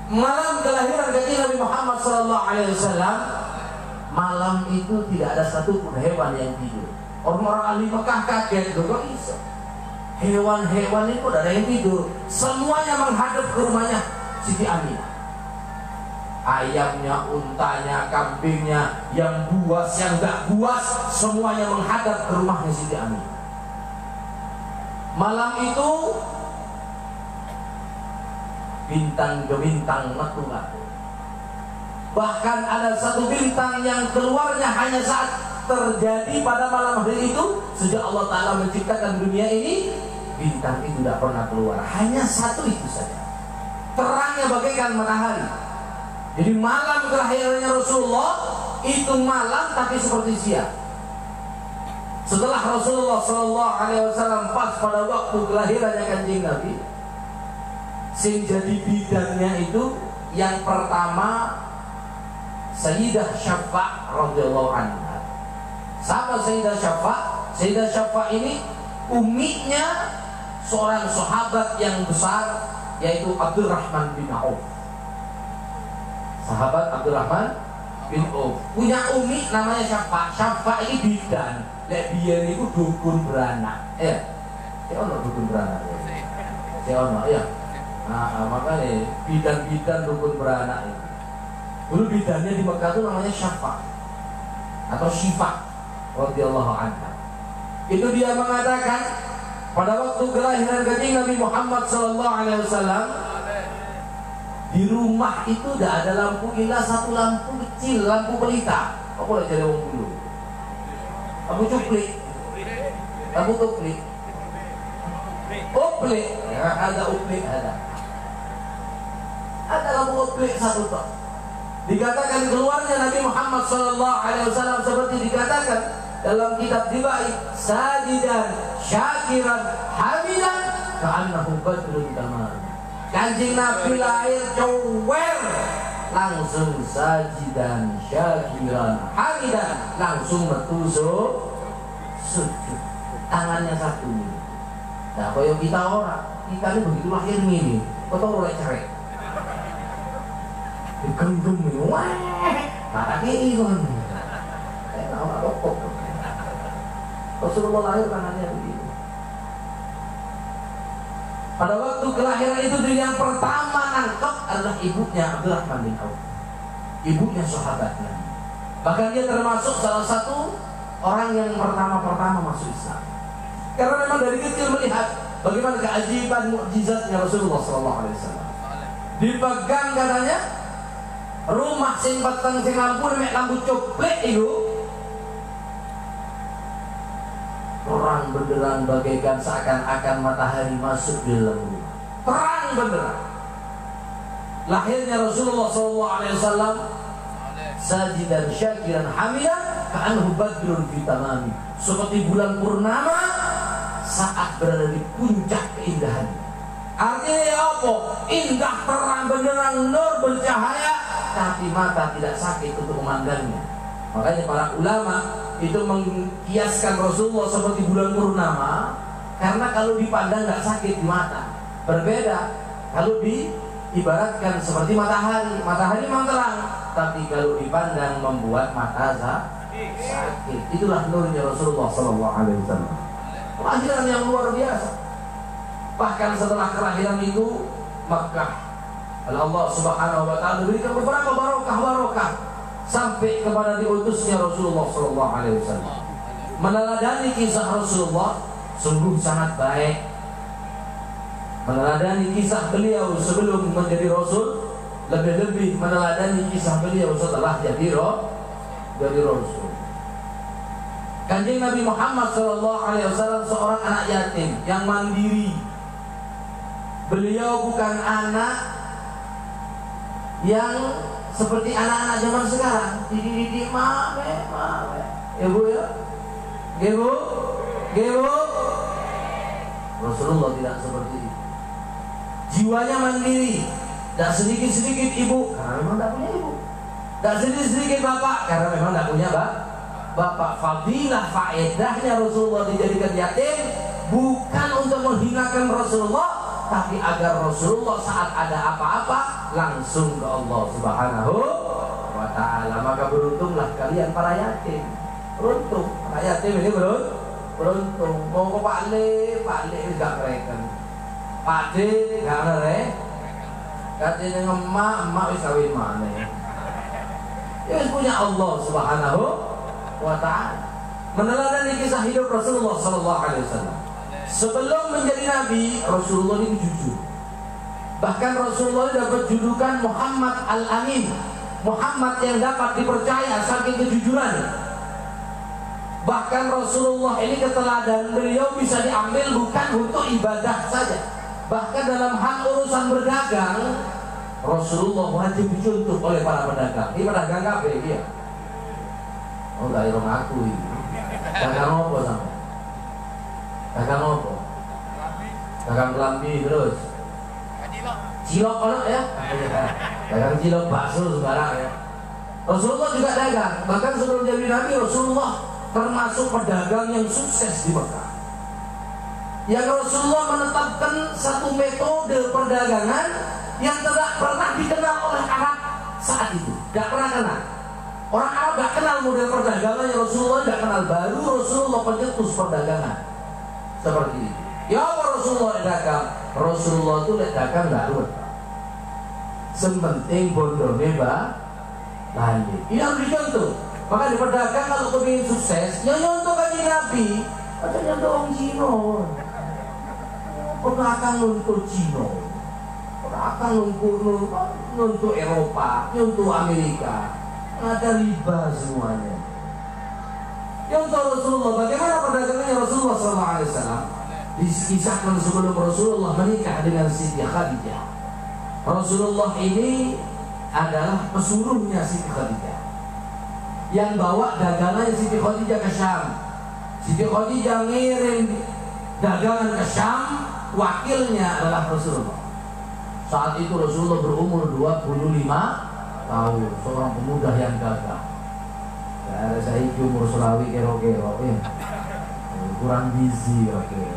Malam kelahiran Nabi Muhammad SAW, malam itu tidak ada satupun hewan yang tidur. Orang-orang ahli Mekah kaget, kok bisa? Hewan-hewan itu ada yang tidur, semuanya menghadap ke rumahnya Siti Aminah. ayamnya, untanya, kambingnya, yang buas, yang gak buas, semuanya menghadap ke rumahnya Siti Aminah. Malam itu bintang gemintang metu-metu. Bahkan ada satu bintang yang keluarnya hanya saat terjadi pada malam hari itu. Sejak Allah Ta'ala menciptakan dunia ini, bintang itu tidak pernah keluar. Hanya satu itu saja, terangnya bagaikan matahari. Jadi malam kelahirannya Rasulullah itu malam tapi seperti siang. Setelah Rasulullah SAW pas pada waktu kelahirannya Kanjeng Nabi, sing jadi bidannya itu yang pertama Sayyidah Syafa' radhiyallahu anha. Sama Sayyidah Syafa'. Sayyidah Syafa' ini uminya seorang sahabat yang besar, yaitu Abdurrahman bin Auf. Sahabat Abdurrahman bin Auf punya umi namanya Syafa'. Syafa' ini bidan. Lek biyen niku dukun beranak. Si ono dukun beranak. Si ono ya. Nah, makanya bidan-bidan dukun beranak itu. Dulu bidannya di Mekah itu namanya Syafa' atau Syifa radhiyallahu anha. Itu dia mengatakan pada waktu kelahiran Kanjeng Nabi Muhammad SAW, di rumah itu tidak ada lampu illa satu lampu kecil, lampu pelita. Apa boleh jadi wong dulu? Lampu cuplik, lampu tuplik, oplik, ya, ada oplik, ada lampu oplik satu tok. Dikatakan keluarnya Nabi Muhammad SAW seperti dikatakan dalam kitab Dibai, sajidan, syakiran, hamidan, ka'annahu badrun tamam. Kanjeng Nabi lahir cower, langsung sajidan, syakiran, hamidan, langsung metu sujud. Tangannya satu. Nah, kalau kita orang, kita ini begitu lahir ini, kau tahu oleh cerai. Digenggam ini, wah, kata kiri kan. Tahu nggak pokok. Rasulullah lahir tangannya begitu. Pada waktu kelahiran itu yang pertama nangkep adalah ibunya Abdurrahman bin Auf, ibunya sahabatnya. Bahkan dia termasuk salah satu orang yang pertama masuk Islam. Karena memang dari kecil melihat bagaimana keajaiban mukjizatnya Rasulullah SAW. Dipegang katanya rumah sing peteng sing lampu nek lampu coplek itu terang benderang bagaikan seakan-akan matahari masuk di dalam rumah. Terang benderang. Lahirnya Rasulullah SAW sajidan syakiran hamidan ka'annahu badrun fi tamami, seperti bulan purnama saat berada di puncak keindahan. Artinya apa? Indah, terang benderang, nur bercahaya, tapi mata tidak sakit untuk memandangnya. Makanya para ulama itu mengkiaskan Rasulullah seperti bulan purnama, karena kalau dipandang tidak sakit di mata. Berbeda kalau diibaratkan seperti matahari. Matahari memang terang, tapi kalau dipandang membuat mata sakit. Itulah nurnya Rasulullah SAW. Kelahiran yang luar biasa. Bahkan setelah kelahiran itu, maka Allah Subhanahu wa Ta'ala berikan beberapa barokah sampai kepada diutusnya Rasulullah SAW. Meneladani kisah Rasulullah sungguh sangat baik. Meneladani kisah beliau sebelum menjadi Rasul, lebih-lebih meneladani kisah beliau setelah jadi Rasul. Kanjeng Nabi Muhammad SAW seorang anak yatim yang mandiri. Beliau bukan anak yang seperti anak-anak zaman sekarang, dididik mame. Ya bu ya, bu. Rasulullah tidak seperti itu. Jiwanya mandiri. Tak sedikit-sedikit ibu, karena memang tak punya ibu. Tak sedikit-sedikit bapak, karena memang tak punya bapak. Fadilah faedahnya Rasulullah dijadikan yatim bukan untuk menghinakan Rasulullah, tapi agar Rasulullah saat ada apa-apa langsung ke Allah Subhanahu wa Ta'ala. Maka beruntunglah kalian para yatim. Beruntung, para yatim ini beruntung. Mau ke Pak Le enggak mereka. Pak D enggak mereka. Katanya emak wis kawin mana ya? Ya wis punya Allah Subhanahu wa ta'ala. Meneladani kisah hidup Rasulullah sallallahu alaihi wasallam. Sebelum menjadi nabi, Rasulullah ini jujur. Bahkan Rasulullah dapat julukan Muhammad Al-Amin, Muhammad yang dapat dipercaya saking kejujuran. Bahkan Rasulullah ini keteladanan beliau bisa diambil bukan untuk ibadah saja. Bahkan dalam hal urusan berdagang, Rasulullah wajib dicontoh oleh para pedagang. Ini pedagang kabeh dia. Oh, gak irong aku ini. Dagang apa sampe? Dagang apa? Dagang kelambi terus. Cilok kalau ya? Dagang cilok, bakso sembarang ya. Rasulullah juga dagang. Bahkan sebelum jadi nabi, Rasulullah termasuk pedagang yang sukses di Mekah. Yang Rasulullah menetapkan satu metode perdagangan yang tidak pernah dikenal oleh Arab saat itu. Tidak pernah kenal. Orang Arab tidak kenal model perdagangan yang Rasulullah tidak kenal. Baru Rasulullah pencetus perdagangan seperti ini. Ya Rasulullah dagang. Rasulullah itu dagang tidak ruwet. Sementing bondone lanjut. Ini harus dicontoh. Maka di pedagang kalau kepingin sukses, ya nyontoh kaji Nabi. Ada nyontoh orang Cina. Pedagang nyontoh Cina. Pedagang nyontoh Eropa, nyontoh Amerika. Ada riba semuanya. Nyontoh Rasulullah. Bagaimana perdagangannya Rasulullah SAW? Dikisahkan sebelum Rasulullah menikah dengan Siti Khadijah. Rasulullah ini adalah pesuruhnya Siti Khadijah, yang bawa dagangan Siti Khadijah ke Syam. Siti Khadijah ngirim dagangan ke Syam, wakilnya adalah Rasulullah. Saat itu Rasulullah berumur 25 tahun, seorang pemuda yang gagah. Ya, ada saya umur Sulawi kero-kero ya. Kurang gizi oke.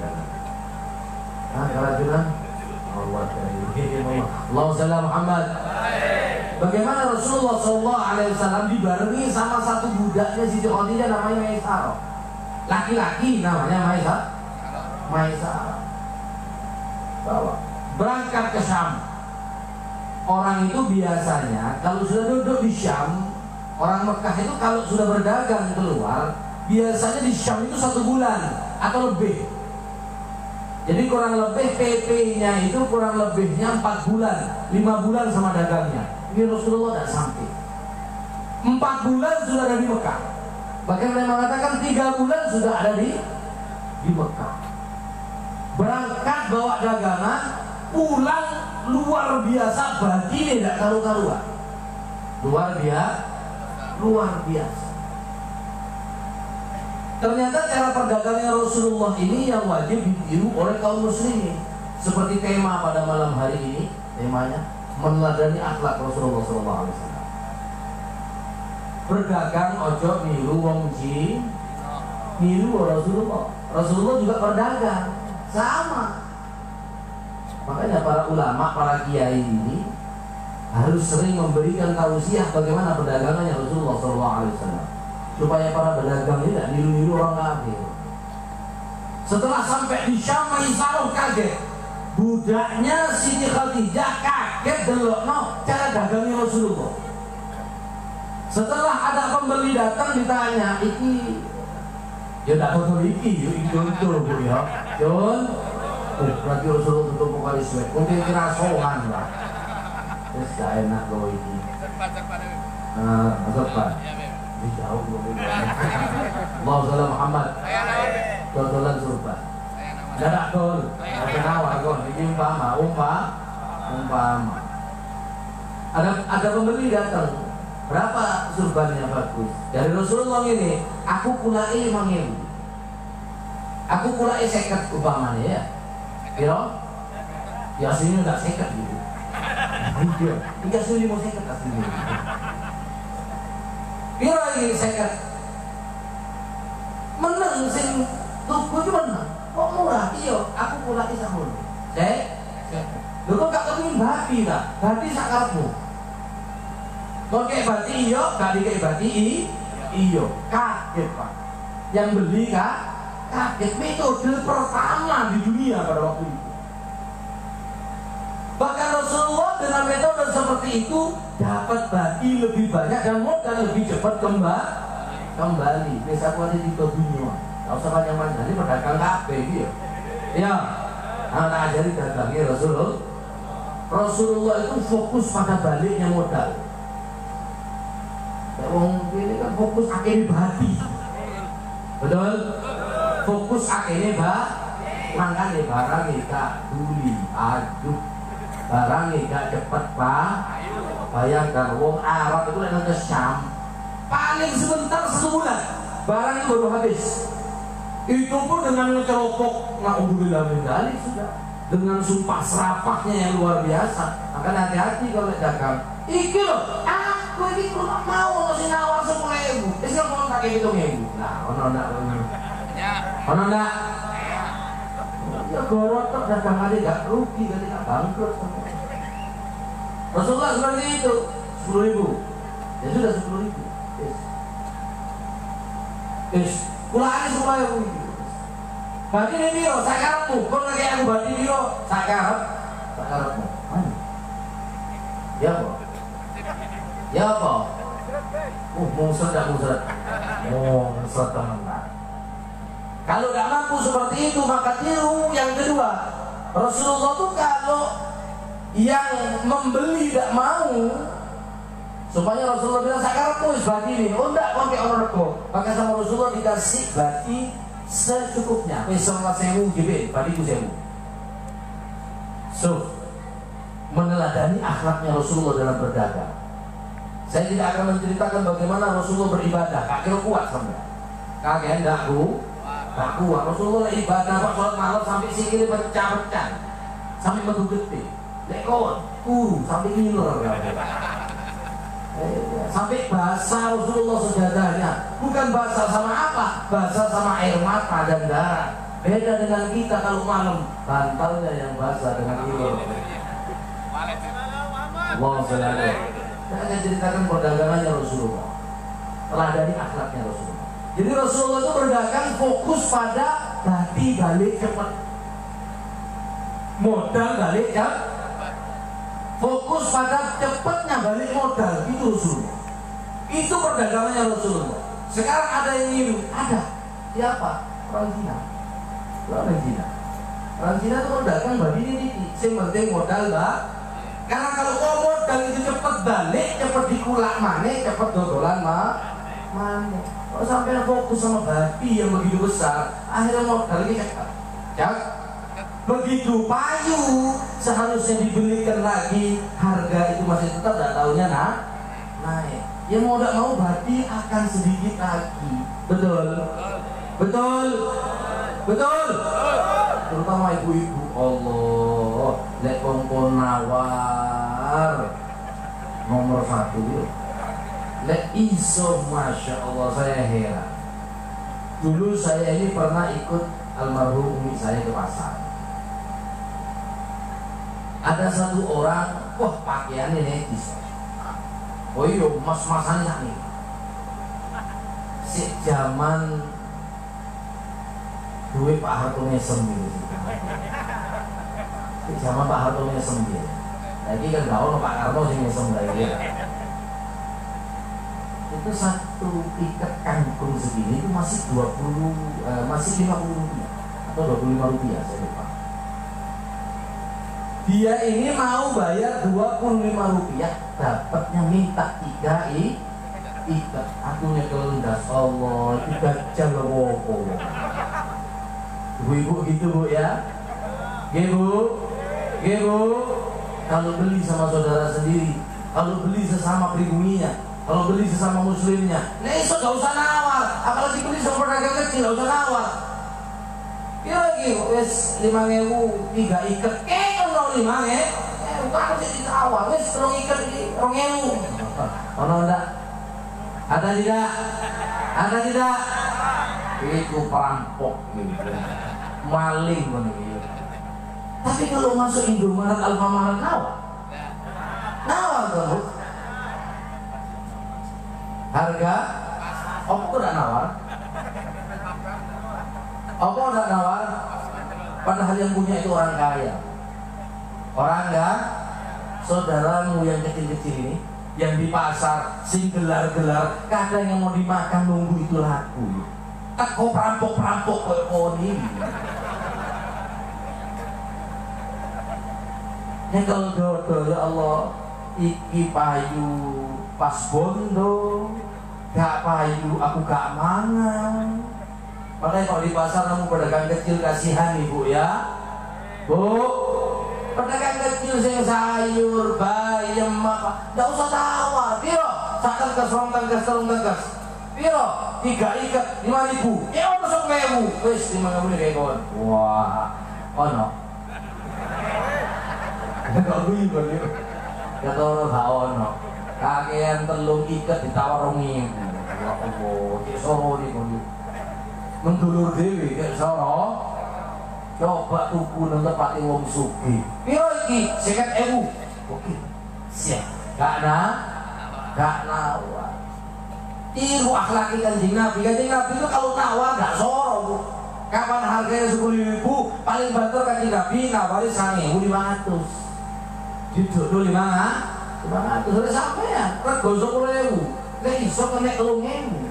Kerajunan Allah Muhammad. Bagaimana Rasulullah SAW dibarengi sama satu budaknya Siti Khadijah namanya Maisarah. Laki-laki namanya Maisarah. Bawa berangkat ke Syam. Orang itu biasanya kalau sudah duduk di Syam, orang Mekah itu kalau sudah berdagang keluar, biasanya di Syam itu 1 bulan atau lebih. Jadi kurang lebih PP-nya itu kurang lebihnya 4 bulan, 5 bulan sama dagangnya. Ini Rasulullah tidak sampai. 4 bulan sudah ada di Mekah. Bahkan saya mengatakan 3 bulan sudah ada di Mekah. Berangkat bawa dagangan, pulang luar biasa, baginda tidak karu-karuan. Luar biasa. Ternyata cara perdagangnya Rasulullah ini yang wajib ditiru oleh kaum muslimin. Seperti tema pada malam hari ini, temanya meneladani akhlak Rasulullah SAW. Berdagang ojo niru wong ji, niru Rasulullah. Rasulullah juga berdagang, sama. Makanya para ulama, para kiai ini harus sering memberikan tausiah bagaimana perdagangannya Rasulullah SAW, supaya para pedagang ini tidak niru-niru orang kafir. Setelah sampai di Syam, Maisarah kaget. Budaknya Siti Khadijah kaget delokno cara dagangnya Rasulullah. Setelah ada pembeli datang ditanya, iki ya tak betul iki, contoh Bu ya. Jon, berarti Rasulullah tutup kali suwek. Mungkin kira sowan lah. Terus gak enak loh ini. Serpat. Ini jauh belum. Allah Muhammad. Dodolan surga. Dadak dol. Kenawar kon. Ini umpama. Ada pembeli datang. Berapa surbannya bagus? Dari Rasulullah ini, aku kulai 5.000. Aku kulai 50 umpamanya ya. Kira? Ya aslinya enggak 50 gitu. Iya. Ini aslinya mau 50 aslinya. Kira lagi 50. Menang sing tuku itu menang. Kok murah? Iya, aku kulai samun. Lho kok gak kepingin babi tak? Babi sakarepmu. Kok kayak bati iyo, gak dikei bati iyo. Kaget Pak. Yang beli kaget. Metode pertama di dunia pada waktu itu. Bahkan Rasulullah dengan seperti itu dapat bagi lebih banyak dan modal lebih cepat kembali. Bisa aku ada di dunia. Kalau usah banyak mandali pedagang kabeh gitu. Ya, anak ajari dagangnya Rasulullah itu fokus pada baliknya modal. Wong ini kan fokus akhirnya bati. Betul? Fokus akhirnya makanya barang gak duli, aduh, barang gak cepet bayangkan wong Arab itu yang ke Syam paling sebentar sebulan barang itu baru habis. Itu pun dengan ngecelopok na'udzubillah min dzalik sudah, dengan sumpah serapahnya yang luar biasa. Maka hati-hati kalau dagang. Iki loh, aku ini kurang mau ngasih nawar 10.000. Ini kalau pakai 7.000. Nah, ono ndak? Ya gorot kok dagangannya gak rugi, gak bangkrut. Rasulullah seperti itu 10.000. Ya sudah 10.000. Kulaan 10.000. Bagi ini biro, saya karepmu. Kau lagi aku bagi biro, saya karepmu. Mana? Ya apa? Ya apa? Mungsret teman-teman. Kalau tidak mampu seperti itu maka tiru yang kedua. Rasulullah itu kalau yang membeli tidak mau, supaya Rasulullah bilang saya karepmu wis bagi ini. Oh enggak, pakai orang rego. Maka sama Rasulullah dikasih bagi secukupnya. Wis 15.000 GB, bagi 1.000. So, meneladani akhlaknya Rasulullah dalam berdagang. Saya tidak akan menceritakan bagaimana Rasulullah beribadah. Kakek kuat sampai. Kakek enggak kuat. Rasulullah ibadah Pak sholat malam sampai sikile pecah-pecah, sampai metu gede. Lekon, sampai ngiler. Sampai basah Rasulullah sejadahnya. Bukan basah sama apa? Basah sama air mata dan darah. Beda dengan kita kalau malam, bantalnya yang basah dengan ngiler. Allah SWT. Saya akan ceritakan perdagangannya Rasulullah. Telah dari akhlaknya Rasulullah. Jadi Rasulullah itu berdagang fokus pada balik cepat, modal balik cepat, fokus pada cepatnya balik modal. Itu Rasulullah. Itu perdagangannya Rasulullah. Sekarang ada yang niru, ada siapa? Orang Cina. Orang Cina itu berdagang bagi ini, yang penting modal Karena kalau modal itu cepat balik, cepat dikulak mana, cepat dodolan mana. Kalau sampai fokus sama babi yang begitu besar, akhirnya modal ini cepat. Begitu payu seharusnya dibelikan lagi, harga itu masih tetap, tidak tahunya naik. Ya mau tidak mau babi akan sedikit lagi. Betul. Terutama ibu-ibu. Allah, lek kongkon nawar nomor 1 ya. Lek iso, masya Allah, saya heran. Dulu saya ini pernah ikut almarhum umi saya ke pasar. Ada satu orang, wah pakaiannya netis. Oh iya, mas-masannya nih. Si zaman duit Pak Harto Mesem gitu. Si zaman Pak Harto Mesem dia. Lagi kan gaul Pak Karno sih Mesem lagi. Itu satu ikat kangkung segini itu masih 50 rupiah atau 25 rupiah, saya lupa. Dia ini mau bayar 25 rupiah, dapatnya minta 3 ikat. Akunya kelendas, Allah, 3 jam lopo. Ibu-ibu gitu Bu ya. Ibu. Kalau beli sama saudara sendiri, kalau beli sesama pribuminya, kalau beli sesama muslimnya, nah itu gak usah nawar. Apalagi beli sama pedagang kecil, gak usah nawar. Kira-kira wes 5.000 3 ikat, kalau 5.000, bukan harus ditawar. Wes 3 ikat 2.000. Mana enggak? Ada tidak? Itu perampok gitu, maling begitu. Tapi kalau masuk Indomaret, Alfamaret, nawar tuh. Harga, apa udah nawar? Padahal yang punya itu orang kaya. Orang enggak saudaramu yang kecil-kecil ini, yang di pasar, sing gelar-gelar, kadang yang mau dimakan nunggu itu laku. Kok perampok-perampok kok ini. Nyekel dodo ya Allah, iki payu pas bondo, gak payu aku gak mangan. Makanya kalau di pasar kamu pedagang kecil kasihan ibu ya, bu. Pedagang kecil sing sayur, bayam apa, gak usah tawar. Piro? Sakan kes. Piro? 3 ikat 5.000. Ya ono sok 1.000. Wis 5.000 nih kawan. Wah, ono. Gak guyu kan ya. Kata orang gak ono. Kakean 3 ikat ditawar 2.000. Ya Allah, cek soro nih kon. Mendulur dewi cek soro. Coba tuku nang tempat wong sugih. Piro iki? 50.000. Oke. Siap. Gak nawar. Tiru akhlaki Kanjeng Nabi. Kanjeng Nabi itu kalau nawar gak soro. Kapan harganya 10.000, paling banter Kanjeng Nabi nawari 1.500. Duduk dulu 500. Sudah sampai ya, rego 10.000. Gak iso kena 3.000.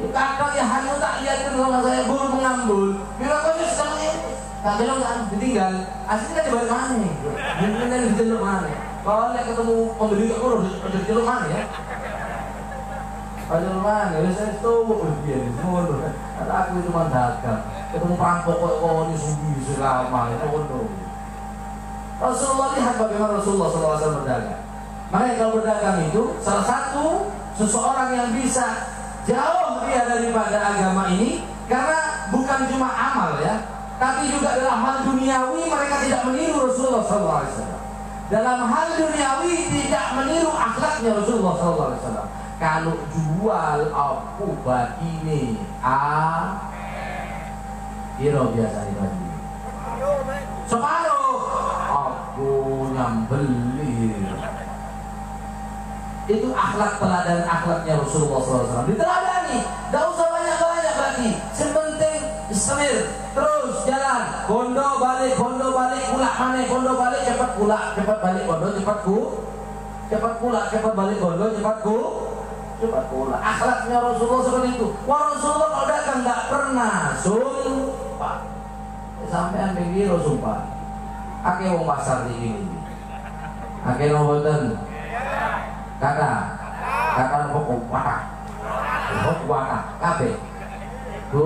Kadang ya hanya tak lihat sama saya guru mengambul. Bila kau sedang ini, tak jelas kan ditinggal. Aslinya di balik mana? Mungkin di jalur mana? Kalau lihat ketemu pembeli tak guru di jalur mana ya? Jalur mana? Saya tahu dia semua. Ada aku itu dagang. Ketemu perampok kok ini sugi selama itu kono. Rasulullah lihat bagaimana Rasulullah SAW berdagang. Makanya kalau berdagang itu salah satu seseorang yang bisa jauh dia daripada agama ini, karena bukan cuma amal ya, tapi juga dalam hal duniawi mereka tidak meniru Rasulullah SAW. Dalam hal duniawi tidak meniru akhlaknya Rasulullah SAW. Kalau jual aku begini, kira biasa dibagi. Separuh aku nyambeli. Itu akhlak teladan akhlaknya Rasulullah SAW. Diteladani, gak usah banyak-banyak berarti. Sepenting istimir, terus jalan. Bondo balik, pulak mana? Bondo balik, cepat pulak, cepat balik bondo, cepat pulak, cepat balik bondo, cepat pulak. Akhlaknya Rasulullah seperti itu. Wah Rasulullah kalau dagang gak pernah sumpah. Sampai pinggir sumpah. Ake wong pasar ini. Ake noboten. Kakak pokok wadah kabeh. Bu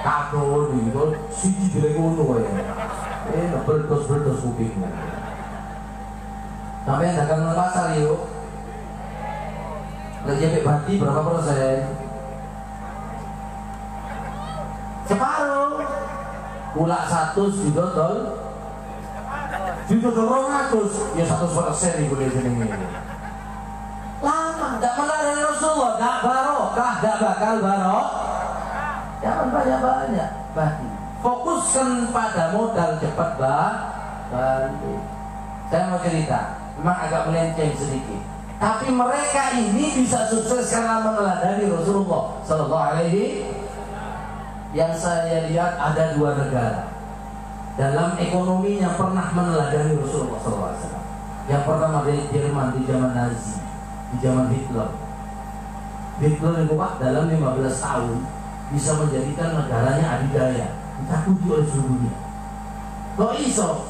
kado nih itu siji jelek ngono ya. Berdos kuping. Sampai dagang nang pasar yuk. Lagi bati berapa persen? Separuh. Pulak 100 didodol. Didodol 200. Ya 100% ibu dia jenenge. Lama, tidak melarang Rasulullah, tidak barokah, tidak bakal barokah. Jangan banyak-banyak, bagi. Fokuskan pada modal cepat balik. Saya mau cerita, memang agak melenceng sedikit. Tapi mereka ini bisa sukses karena meneladani Rasulullah Sallallahu Alaihi. Yang saya lihat ada 2 negara dalam ekonomi yang pernah meneladani Rasulullah Sallallahu Alaihi Wasallam. Yang pertama dari Jerman di zaman Nazi. Di zaman Hitler itu Pak dalam 15 tahun bisa menjadikan negaranya adidaya, ditakuti oleh seluruh dunia. Kok iso?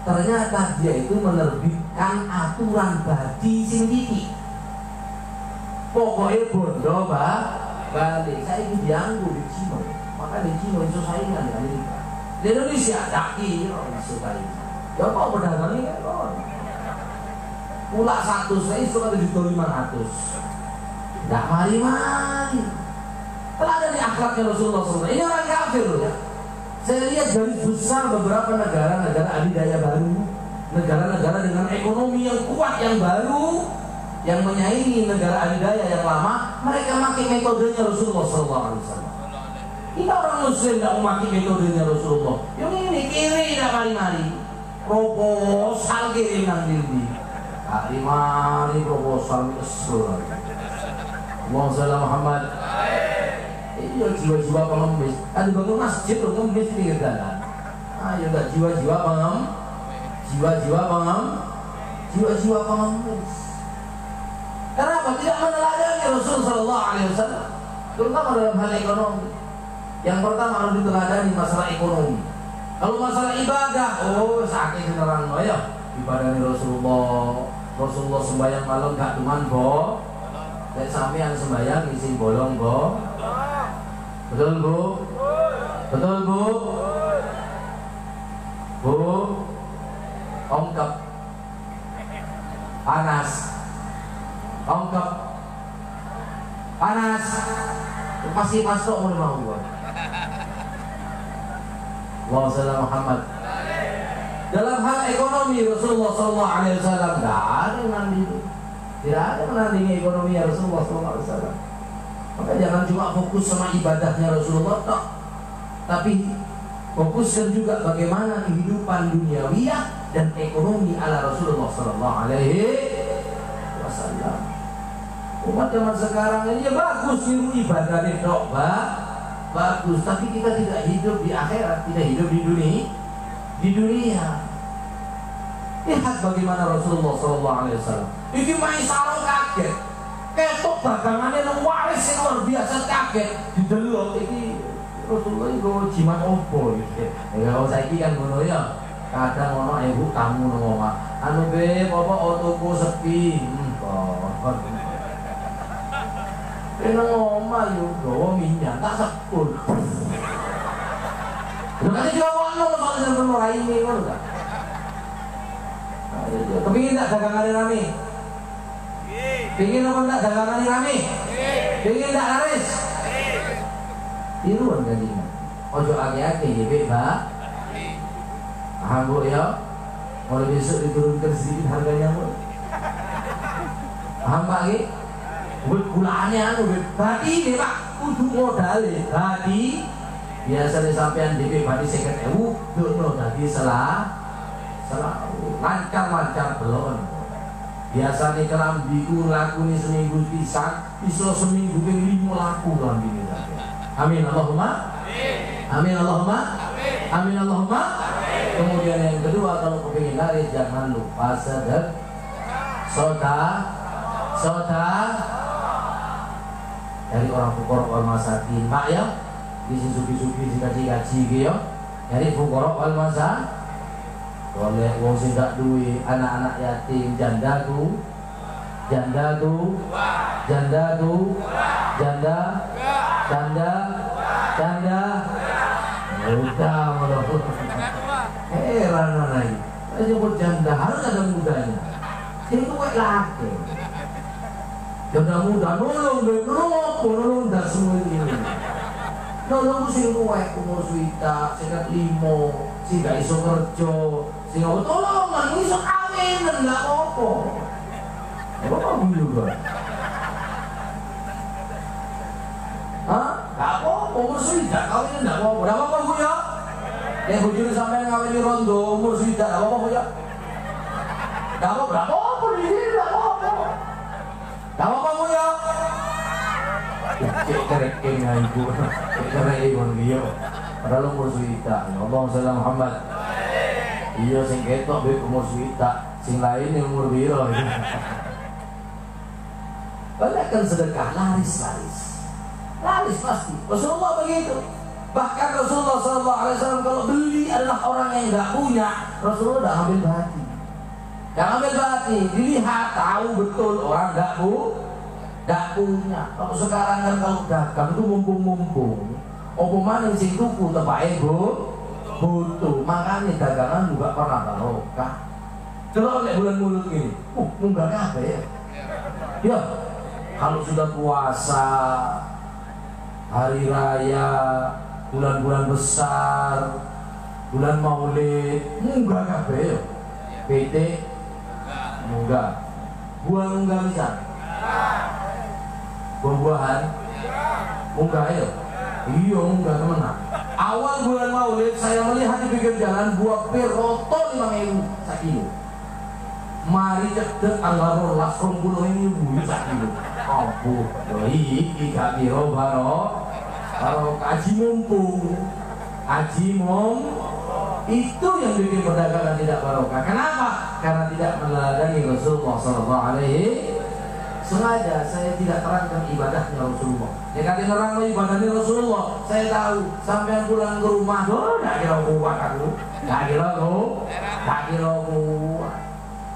Ternyata dia itu menerbitkan aturan bagi sing titik. Pokoknya bondo balik. Saya ini dianggu di Cina, maka di Cina itu saingan di Amerika. Di Indonesia daki sukai. Ya kok berdagang ini kan? Pulak 100, saya itu kan 7.500. Tidak mari-mari. Telah ada di akhlaknya Rasulullah SAW. Ini orang kafir ya. Saya lihat garis besar beberapa negara-negara adidaya baru, negara-negara dengan ekonomi yang kuat yang baru, yang menyaingi negara adidaya yang lama, mereka pakai metodenya Rasulullah SAW. Kita orang Muslim tidak memakai metodenya Rasulullah. Yang ini kiri tidak mari-mari. Proposal kirim nang diri. Mari proposal kesel. Allahumma Muhammad. Iya jiwa-jiwa pengemis. Kan dibangun masjid loh pengemis di pinggir jalan. Ayo enggak jiwa-jiwa pengemis. Jiwa-jiwa pengemis. Kenapa tidak meneladani Rasul Sallallahu Alaihi Wasallam? Terutama dalam hal ekonomi. Yang pertama harus diteladani masalah ekonomi. Kalau masalah ibadah, oh sakit sekarang ya. Ibadah Rasulullah sembahyang malam gak cuman bo. Kayak sampean sembahyang isi bolong bo. Betul bu? Betul bu? Bu? Ongkep panas. Ongkep panas. Pasti masuk oleh Allah. Allahumma shalli ala Muhammad. Dalam hal ekonomi Rasulullah Sallallahu Alaihi Wasallam tidak ada yang menandingi, tidak ada menandingi ekonomi Rasulullah Sallallahu Alaihi Wasallam. Maka jangan cuma fokus sama ibadahnya Rasulullah, tapi fokuskan juga bagaimana kehidupan duniawiyah dan ekonomi ala Rasulullah Sallallahu Alaihi Wasallam. Umat zaman sekarang ini ya bagus niru ibadahnya dok, bagus, tapi kita tidak hidup di akhirat, tidak hidup di dunia. Lihat bagaimana Rasulullah SAW. Iki main sarung kaget, ketok dagangannya nang waris yang luar biasa kaget. Didelok iki Rasulullah itu jimat opo gitu. Ya kalau saiki kan ngono ya. Kadang ono ibu tamu nang omah. Anu be, apa otoku sepi. Kena omah yo gawa minyak tak sepul. Nanti juga ngono soalnya sampeyan ora ini ngono ta. Kepingin tak dagangan rame? Pingin apa tak dagangan rame? Pingin tak laris? Tiruan kan ini. Ojo ake-ake ya Pak. Paham Bu ya? Mulai besok diturunkan sedikit harganya Bu. Paham Pak iki? Gulaannya anu berarti ini Pak kudu modalnya. Berarti biasanya sampean DP badi 50.000 dono dadi lancar belon. Biasanya kelambiku lakuni seminggu pisan, iso seminggu ping 5 laku kelambine sampean. Amin Allahumma. Amin Allahumma. Amin Allahumma. Kemudian yang kedua, kalau kepingin laris jangan lupa dari orang fuqara wal masakin Pak ya. Di suki-suki dikaji-kaji gitu ya. Dari fuqara wal masakin. Oleh wong sing gak duwe, anak-anak yatim, janda. Udah malah. Heran lagi. Saya nyebut janda harus ada mudanya. Itu kok laki. Janda muda nolong dah semua ini. Nolong sing tuwek umur swita, sing 5, sing gak iso kerja, sing tolongan iso kawin ndak apa. Apa juga? Hah? Gak apa-apa, umur swita kawin ndak apa-apa. Ndak apa-apa Bu ya. Nek bojone sampean ngawini rondo umur swita ndak apa-apa Bu ya. Ndak apa-apa di sini ndak apa-apa. Ndak apa-apa Bu ya. Kerek dengan ibu, kerek ibu dia. Padahal umur swita. Allahumma shalli ala Muhammad. Iya sing ketok be umur swita, sing lain umur piro. Banyakkan sedekah, laris pasti. Rasulullah begitu. Bahkan Rasulullah SAW kalau beli adalah orang yang nggak punya, Rasulullah udah ambil hati. Jangan ambil hati, dilihat tahu betul orang nggak punya. Kalau sekarang kan kalau dagang itu mumpung. Apa maning sing tuku tepake butuh. Makanya dagangan juga pernah barokah. Coba lihat bulan mulut ini. Munggah kabeh ya. Ya. Kalau sudah puasa, hari raya, bulan-bulan besar, bulan maulid, munggah kabeh ya. PT munggah. Buah munggah bisa. Buah-buahan munggah ya. Iya munggah temenan. Awal bulan maulid saya melihat di pinggir jalan buah pir roto 5.000 sakilo. Mari cedek tanggal 12 ini sakilo. Ampun, iki gak kira barokah, haji mumpung, itu yang bikin perdagangan tidak barokah. Kenapa? Karena tidak meneladani Rasulullah SAW. Sengaja saya tidak terangkan ibadahnya Rasulullah. Ya kata orang ibadahnya Rasulullah, saya tahu. Sampai pulang ke rumah, tak kira kuat aku, tak kira kuat.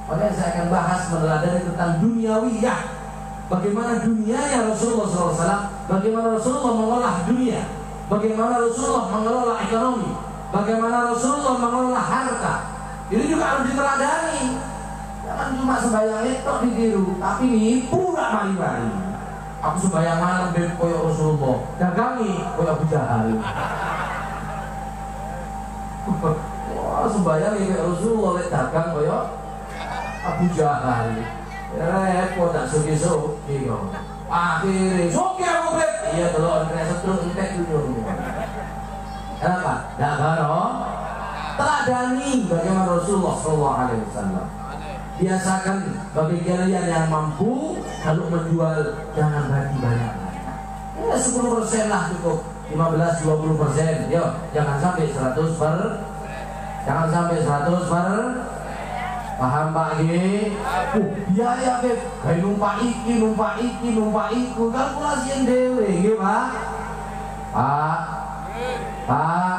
Makanya saya akan bahas meneladani tentang duniawiyah. Bagaimana dunianya Rasulullah SAW, bagaimana Rasulullah mengolah dunia, bagaimana Rasulullah mengelola ekonomi, bagaimana Rasulullah mengelola harta. Ini juga harus diteladani. Jangan cuma sembahyang itu ditiru, tapi nipu gak mari-mari. Aku sembahyang malam beb koyo Rasulullah, dagangi koyo Abu Jahal. Wah, sembahyang koyo Rasulullah, lek dagang koyo Abu Jahal. Repot tak suki-suki kok. Akhirnya suki aku beb. Iya telur kena setruk entek dulu. Kenapa? Tidak baru. Teladani bagaimana Rasulullah SAW. Biasakan bagi kalian yang mampu, kalau menjual jangan bagi banyak. Ya 10% lah cukup, 15-20%. Yo, jangan sampai 100 per. Jangan sampai 100 per. Paham Pak G? Biaya beb, kayak numpak iku, kalkulasi yang dewe, gitu Pak. Pak,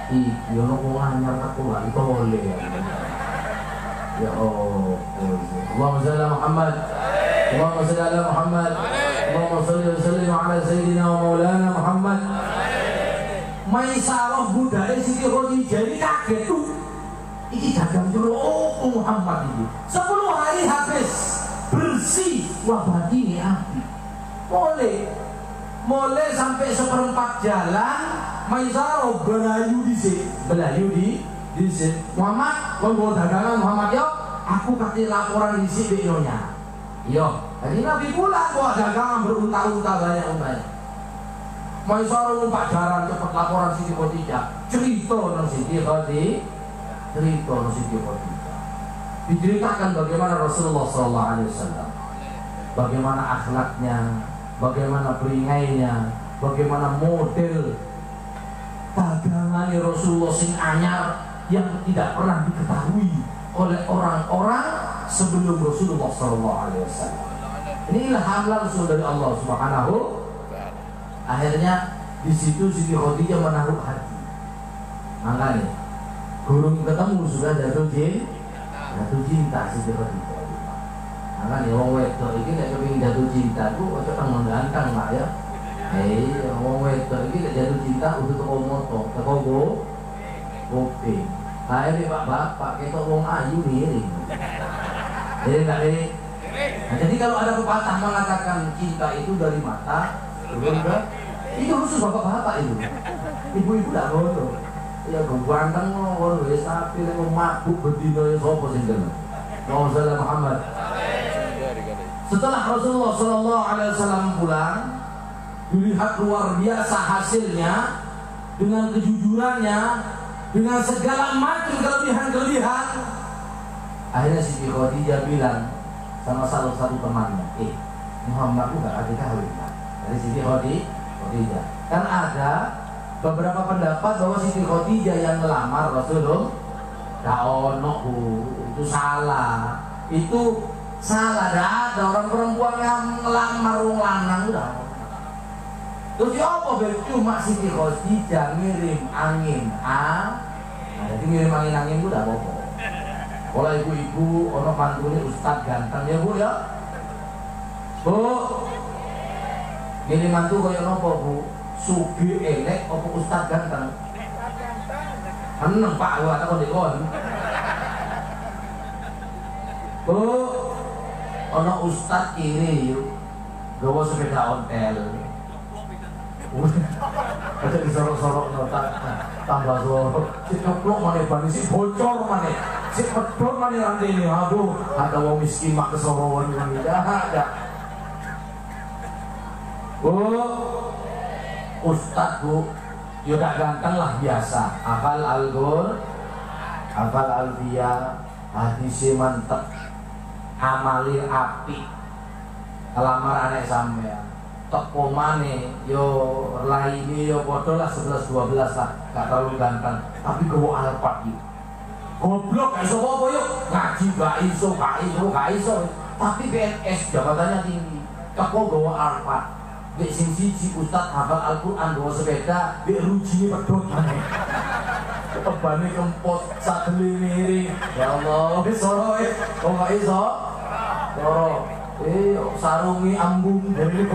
iki ono wong anyar tak kuwi itu boleh ya. Ya Allah, Allahumma shalli ala Muhammad, Allahumma shalli ala Muhammad, Allahumma shalli wa sallim ala sayyidina wa maulana Muhammad. Maisarah budaya Siti Khadijah ini kaget tuh. Iki dagang dulu, oh Muhammad ini 10 hari habis bersih wabah ini api. Mulai sampai seperempat jalan Maisarah belayu di sini. Muhammad, mau dagangan Muhammad yo, aku kasih laporan di sini nyonya. Yo, jadi Nabi pulang bawa dagangan berunta-unta banyak. Maisarah numpak jalan cepat laporan Siti Khadijah. Cerita nang Siti Khadijah. Diceritakan bagaimana Rasulullah SAW, bagaimana akhlaknya, bagaimana peringainya, bagaimana model dagangan Rasulullah sing anyar yang tidak pernah diketahui oleh orang-orang sebelum Rasulullah SAW. Ini ilham langsung dari Allah Subhanahu. Akhirnya di situ Siti Khadijah menaruh hati. Makanya gurung ketemu sudah jatuh cinta Siti Khadijah. Makanya wong wedok iki nek kepengin jatuh cinta ku ojo teng ganteng Pak ya. Wong wedok iki nek jatuh cinta udah teko moto, teko kopi. Akhirnya bapak ketok wong ayu miring. Jadi enggak miring. Nah, jadi kalau ada pepatah mengatakan cinta itu dari mata, itu khusus bapak-bapak itu. Ibu-ibu enggak ngono. Ya ganteng ngono wis tapi nek mabuk bedino ya sapa sing gelem. Allahumma Muhammad. Setelah Rasulullah SAW pulang, dilihat luar biasa hasilnya dengan kejujurannya, dengan segala macam kelebihan. Akhirnya Siti Khadijah bilang sama salah satu temannya, Muhammad itu gak ada kawin. Dari Siti Khadijah. Kan ada beberapa pendapat bahwa Siti Khadijah yang melamar Rasulullah gak ono, itu salah. Itu salah, ada orang perempuan yang melamar wong lanang udah. Terus ya apa cuma Siti Khadijah ngirim angin. Nah, jadi ngirim angin udah apa-apa. Kalau ibu-ibu ono mantune ustad ganteng ya Bu ya. Bu, ngirim mantu kaya napa Bu? Sugi elek apa ustad ganteng? Enem Pak, gua takon dikon. Bu, ono ustad kiri yuk, gawa sepeda ontel. Aja disorok-sorok notak tambah sorok. Si coplok mana bani, si bocor mana, si pedot mana nanti ini. Aduh, ada wong miskin mak kesorowan ini. Ada. Bu, ustad Bu, yaudah ganteng lah biasa. Hafal Al-Qur'an, hafal Al-Fiyah, hadisnya mantep, amalin api, lamar anak sampean. teko maneh yo laine yo padha lah 11 12 lah, gak terlalu ganteng, tapi gowo Alphard iki. Goblok gak iso apa yuk, ngaji gak iso, tapi PNS jabatannya tinggi. Teko gowo Alphard. Bek sing siji ustaz hafal Al-Qur'an gowo sepeda, bek rujine pedhot maneh. Tebane kempot sakeli miring. Ya Allah, wis soro kok gak iso. Soro. Sarungi ambung dari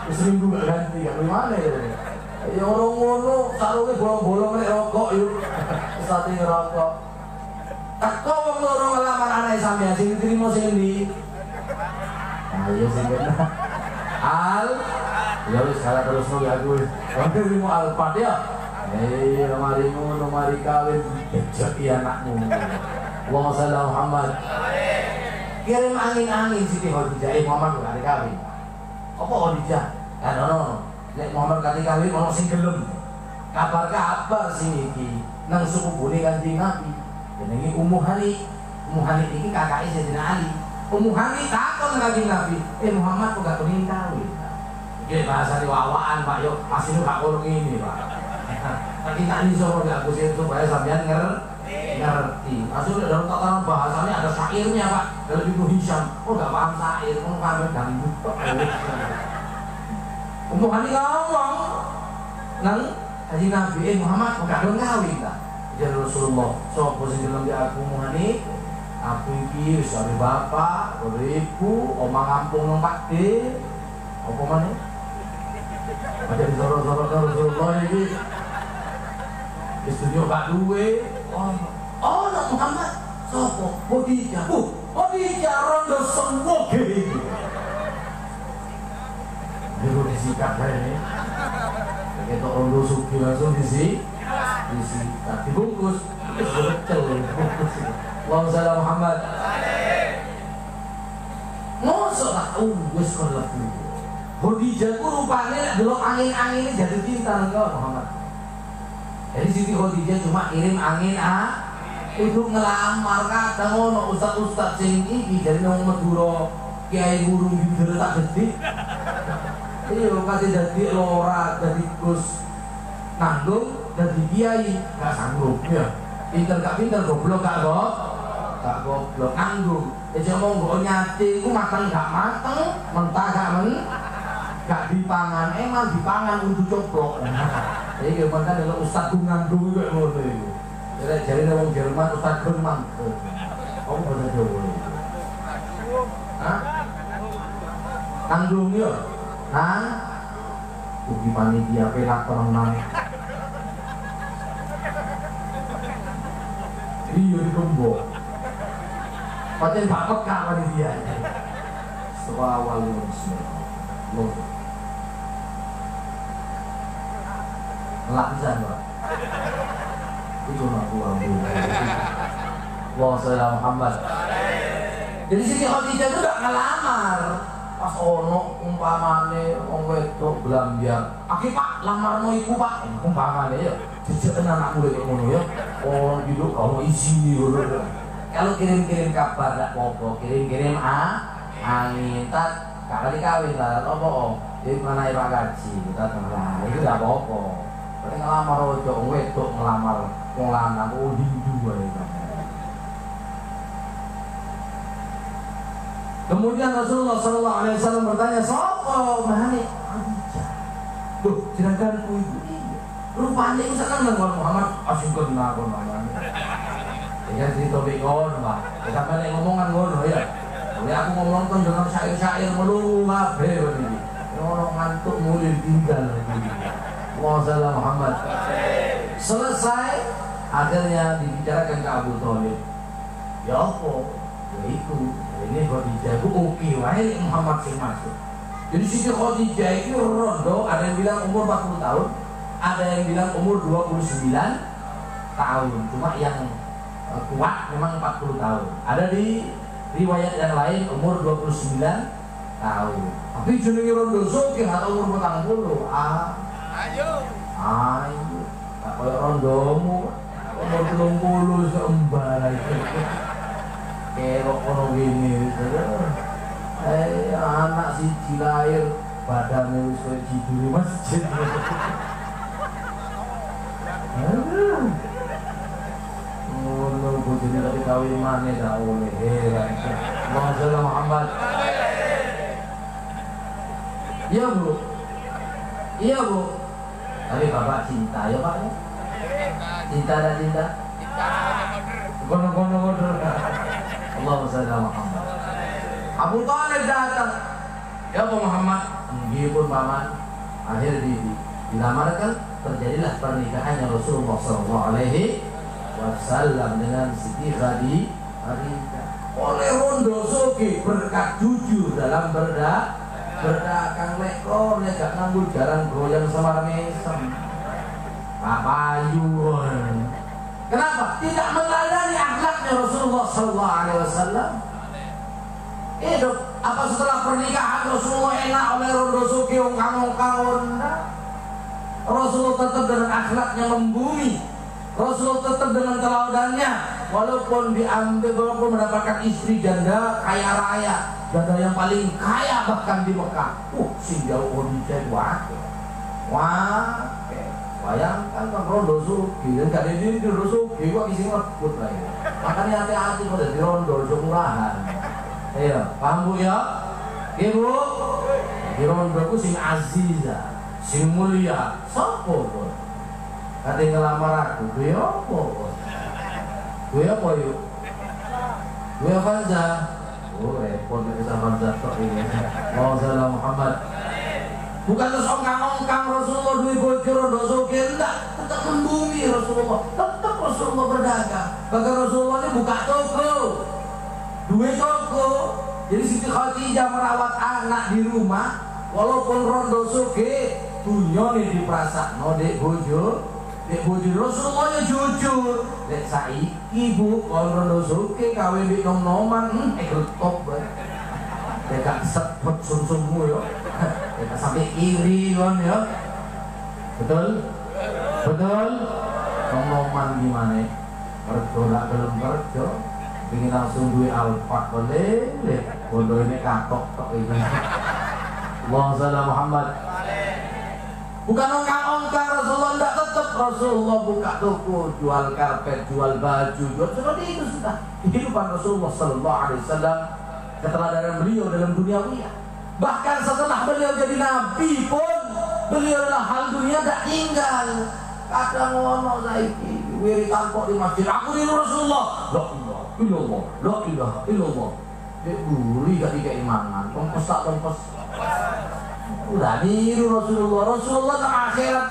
seminggu gak ganti, gak gimana ya? Ya orang ngono, sarungi bolong-bolong nek rokok yuk. Sate ngerokok. Teko wong loro ngelamar anak sampeyan sing diterima sing endi? Ayo sing kena. Ya wis kala terus no ya gue. Oke terima Alphard ya. Lemarimu, lemari kawin jadi anakmu. Allahumma shalli ala Muhammad. Kirim angin-angin Siti Khadijah, Muhammad kali kawin. Apa Khadijah? Kan ono. Nek Muhammad kali kawin ono sing gelem. Kabar-kabar sing iki nang suku bune Kanjeng Nabi. Jenenge Ummu Hani. Ummu Hani iki kakake Sayyidina Ali. Ummu Hani takon Kanjeng Nabi, Muhammad kok gak pengen kawin. Iki bahasa diwawaan Pak yo, asine gak kono ngene, Pak. Nanti tak iso gak aku sih supaya sampean ngerti. Asal dalam tataran bahasanya ada syairnya Pak, dari Ibu Hisham. Oh gak paham syair, mau paham dangdut. Ummu Hani ngomong nang Kanjeng Nabi, Muhammad kok gak kawin ta? Jadi Rasulullah, sapa sing gelem di aku Ummu Hani? Aku iki wis dari bapak, dari ibu, omah kampung nang Pak D. Apa maneh? Ada di sorot-sorot Rasulullah iki. Wis dunya gak duwe. Oh, nak Muhammad. Sopo? Khadijah. Khadijah rondo semoge iki. Dulu disikat kae ini. Begitu rondo suki langsung disikat. Dibungkus. Wis becel dibungkus. Allahumma shalli ala Muhammad. Mosok tak wis kon lebu. Khadijah ku rupane nek delok angin-angin jadi cinta nang Muhammad. Jadi Siti Khadijah cuma kirim angin untuk ngelamar kadang ono ustaz-ustaz sing iki dari nang Madura kiai burung bibir tak gede. Iya kasih jadi lora jadi Gus nanggung jadi kiai gak sanggup ya. Pinter gak pinter goblok gak goblok nanggung. Ya monggo nyate ku mateng gak mateng, mentah gak dipangan, emang dipangan untuk coplok. Jadi gimana kalau Ustaz ngandung juga ngono itu. Jadi wong Jerman Ustaz Jerman. Kamu bahasa Jawa. Hah? Nanggung yo. Nang ugi panitia pelak tenang. Iya dikembok. Paten Pak peka panitia. Sawal bismillah. Lapisan Pak. Itu aku ambil. Wa Muhammad. Jadi Siti Khadijah itu gak ngelamar. Pas ono umpamane wong wedok blambiar. Aki Pak, lamarno iku Pak. Umpamane ya. Jejeken anakmu kok ngono ya. Oh hidup kamu isi ngono. Kalau kirim-kirim kabar gak apa-apa, kirim-kirim angin tak gak kawin lah apa jadi mana Pak Gaji kita tengah itu gak apa-apa. Berarti ngelamar ojo wedok ngelamar wong lanang hindu wae. Kemudian Rasulullah sallallahu alaihi wasallam bertanya, "Sapa Mahani?" Khadijah. Loh, jeraganku ibu ini. Rupane iku sakang nang Muhammad asing kena kon namanya. Ya cerita bekon, Pak. Kita balik ngomongan ngono ya. Oleh aku ngomong kan dengan syair-syair melulu kabeh iki. Ono ngantuk mulih tinggal iki. Wasallam Muhammad. Selesai akhirnya dibicarakan ke Abu Thalib. Ya apa? Ya itu. Ini Khadijah itu oke wae Muhammad sing masuk. Jadi Siti Khadijah itu rondo, ada yang bilang umur 40 tahun, ada yang bilang umur 29 tahun. Cuma yang kuat memang 40 tahun. Ada di riwayat yang lain umur 29 tahun. Tapi jenenge rondo sugih atau umur 40. Ayo. Tak koyo rondomu umur 30 seembar itu. Kerok ono gini. Anak siji lahir badannya wis koyo jidul masjid. Ngono bojone tadi kawin maneh dak oleh heran. Allahumma Muhammad. Iya Bu. Iya Bu. Tapi Bapak cinta ya Pak ya? Cinta dan cinta? Gono-gono order. Allahumma Muhammad. Abu Thalib datang. Ya Pak Muhammad, nggih pun paman. Akhir dilamarkan, terjadilah pernikahannya Rasulullah SAW dengan Siti Khadijah. Oleh rondo soge berkat jujur dalam berdagang lekor, ya gak nganggur jalan goyang semar mesem. Papayun. Kenapa? Tidak meneladani akhlaknya Rasulullah SAW. Hidup apa setelah pernikahan Rasulullah enak oleh rondo soge ongkang-ongkang. Rasulullah tetap dengan akhlaknya membumi. Rasulullah tetap dengan telaudannya, walaupun mendapatkan istri janda kaya raya, janda yang paling kaya bahkan di Mekah. Singgah Khadijah wah, bayangkan kan rondo sugi, dan gak ada diri di rondo sugi, kok isi ngebut lah ya. Makanya hati-hati kalau di rondo murahan. Iya, paham Bu ya? Ibu, di rondo ku sing aziza, sing mulia, sopo Bu? Kata ngelamar aku, gue apa? Gue apa yuk? Gue Fanza. Oh repot nih sama Fanza tok ini. Allahumma Muhammad. Bukan terus ongkang-ongkang Rasulullah duwe bojo rondo soge, enggak, tetap membumi Rasulullah. Tetap Rasulullah berdagang. Bahkan Rasulullah ini buka toko. Duwe toko. Jadi Siti Khadijah merawat anak di rumah, walaupun rondo soge, dunia nih diprasakno dek bojo. Dek bojo Rasulullah jujur. Dek saiki Bu, kalau rondo soge kawin di nom-noman, getop bae. Dek gak sepet sum-summu yo. Dek sampai iri kan ya. Betul? Betul? Nom-noman gimana? Kerja gak gelem kerja. Pengen langsung duwe Alphard boleh. Bondo ini katok tok ini. Allahumma Muhammad. Bukan ongkang-ongkang Rasulullah, tidak, tetap Rasulullah buka toko, jual karpet, jual baju, jual seperti itu sudah kehidupan Rasulullah SAW, keteladanan beliau dalam duniawi. Bahkan setelah beliau jadi nabi pun beliau dalam hal dunia tidak tinggal. Kadang ngono saiki wiritan kok di masjid, aku niru Rasulullah, la ilaha illallah, la ilaha illallah. Buri gak dikeimangan, tongkos tak tongkos. Udah niru Rasulullah. Rasulullah ke akhirat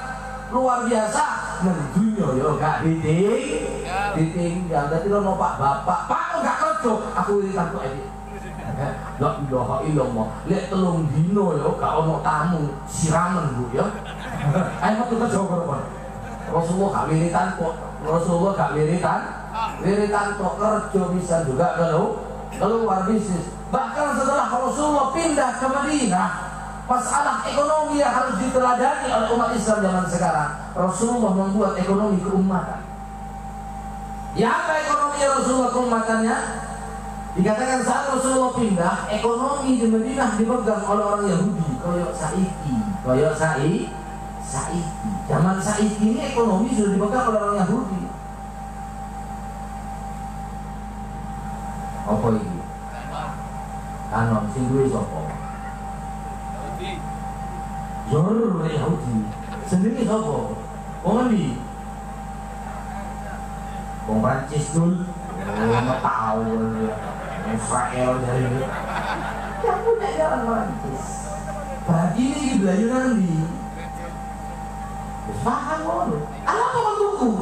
luar biasa. Dunia ya gak ditinggal. Jadi lo mau bapak gak kerja. Aku wiritan kok ini. La ilaha illallah. Lihat telung dino ya gak ono tamu siraman Bu ya. Ayo metu kerja kok. Rasulullah gak wiritan kok. Rasulullah gak wiritan kok kerja bisa juga keluar bisnis. Bahkan setelah Rasulullah pindah ke Madinah, masalah ekonomi yang harus diteladani oleh umat Islam zaman sekarang. Rasulullah membuat ekonomi keumatan. Ya apa ekonomi Rasulullah keumatannya? Dikatakan saat Rasulullah pindah, ekonomi di Madinah dipegang oleh orang Yahudi. Koyok saiki. Zaman saiki ini ekonomi sudah dipegang oleh orang Yahudi. Apa ini? Kanon sing duwe sapa? Zor Yahudi. Sendiri sapa? Wong endi? Wong Prancis dul. Tahu Israel dari ini. Yang punya jalan Prancis. Berarti ini belayu nanti. Paham ngono. Ala apa tuku?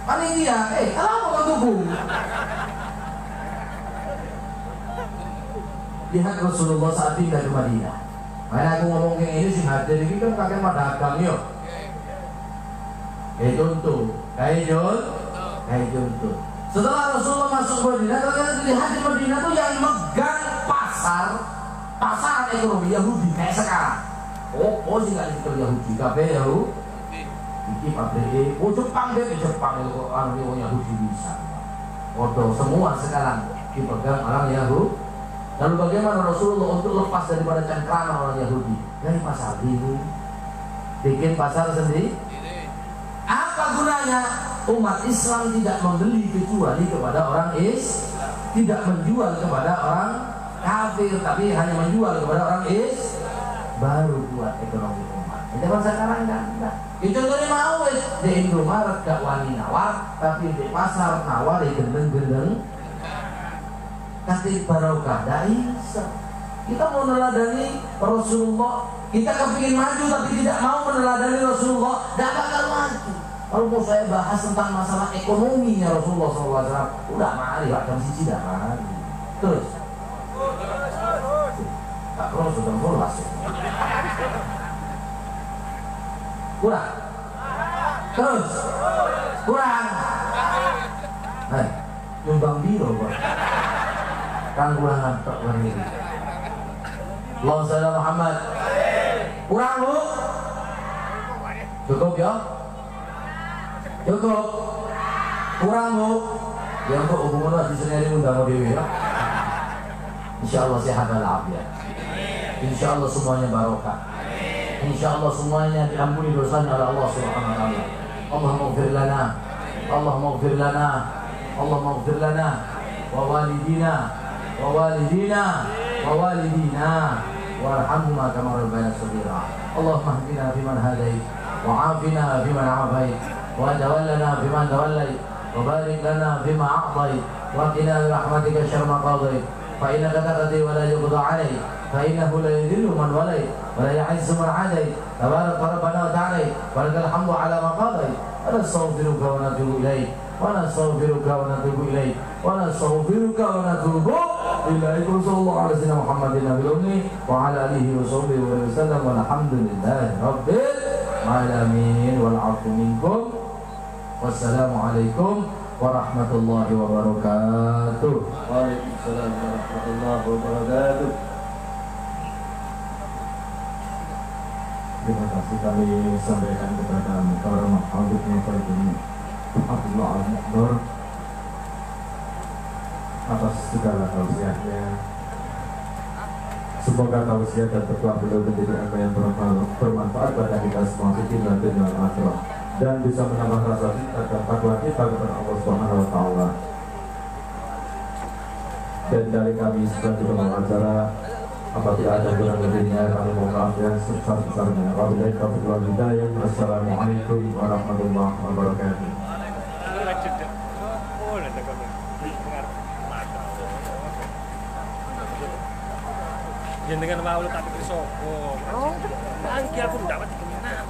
Panitia, ala apa tuku? Lihat Rasulullah saat pindah ke Madinah. Makanya aku ngomong kayak ini sih hadir ini kan kakek madagang yuk. Kayak contoh. Setelah Rasulullah masuk Madinah, kalian lihat di Madinah tuh yang megang pasar ekonomi Yahudi kayak sekarang. Oh sih nggak dikenal Yahudi, kabeh Yahudi. Iki pabrik, Jepang deh, Jepang itu orang Yahudi bisa. Semua sekarang dipegang orang Yahudi. Lalu bagaimana Rasulullah untuk lepas daripada cengkraman orang Yahudi? Dari pasar ini, bikin pasar sendiri. Apa gunanya? Umat Islam tidak membeli kecuali kepada orang tidak menjual kepada orang kafir, tapi hanya menjual kepada orang baru buat ekonomi umat. Zaman sekarang enggak. Itu contohnya mau di Indomaret gak wani nawar, tapi di pasar nawar gendeng-gendeng. Kasih barokah, dah bisa. Kita mau meneladani Rasulullah, kita kepingin maju tapi tidak mau meneladani Rasulullah, tidak bakal maju. Kalau mau saya bahas tentang masalah ekonominya Rasulullah SAW, udah mari Pak jam siji dah mari. Terus, tak perlu sudah bolas. Kurang, terus, kurang. Hai, nyumbang biro Pak. Kan kurang ngantuk lagi. Allahumma shalli ala Muhammad. Kurang bu? Cukup ya? Cukup? Kurang bu? Ya kok hubungan di sini undang dewi ya. Insya Allah sehat walafiat. Insya Allah semuanya barokah. Insya Allah semuanya diampuni dosanya oleh Allah Subhanahu Wa Taala. Allahumma ighfir lana, Allahumma ighfir lana, Allahumma ighfir lana, wa walidina, wa walidina, wa walidina, warhamhuma kama rabbayana shaghira. Allahumma hdina fiman hadait, wa afina fiman afait, wa tawallana fiman tawallait, wa barik lana fima a'tait, wa qina bi rahmatika syarra ma qadait. Fa innaka taqdi wa la yuqda 'alaik, fa innahu la yudhillu man walait, wa la ya'izzu man 'adait. Tabarak rabbana wa ta'ala, wa lakal hamdu 'ala ma qadait. Nastaghfiruka wa natubu ilaik, wa nastaghfiruka wa natubu ilaik, wa nastaghfiruka wa natubu ilaik. Sallallahu alaihi wasallam Muhammadin nabiyil ummi wa ala alihi wa sahbihi wa sallam, walhamdulillahi rabbil alamin, wal 'afwu minkum. Wassalamualaikum warahmatullahi wabarakatuh. Waalaikumsalam warahmatullahi wabarakatuh. Terima kasih kami sampaikan kepada Mukarram Habibnya Fadil Abdullah Al-Muqdar atas segala tausiahnya. Semoga tausiah dan petua beliau menjadi apa yang bermanfaat pada kita semua di dunia dan akhirat, dan bisa menambah rasa cinta dan takwa kita kepada Allah Subhanahu Wa Taala. Dan dari kami sebagai pengacara, apabila ada kurang lebihnya kami mohon maaf yang sebesar-besarnya. Wabillahi taufiq wal hidayah. Wassalamualaikum warahmatullahi wabarakatuh. Jenengan mau tak pikir sopo. Oh, lagi aku dapat kemana?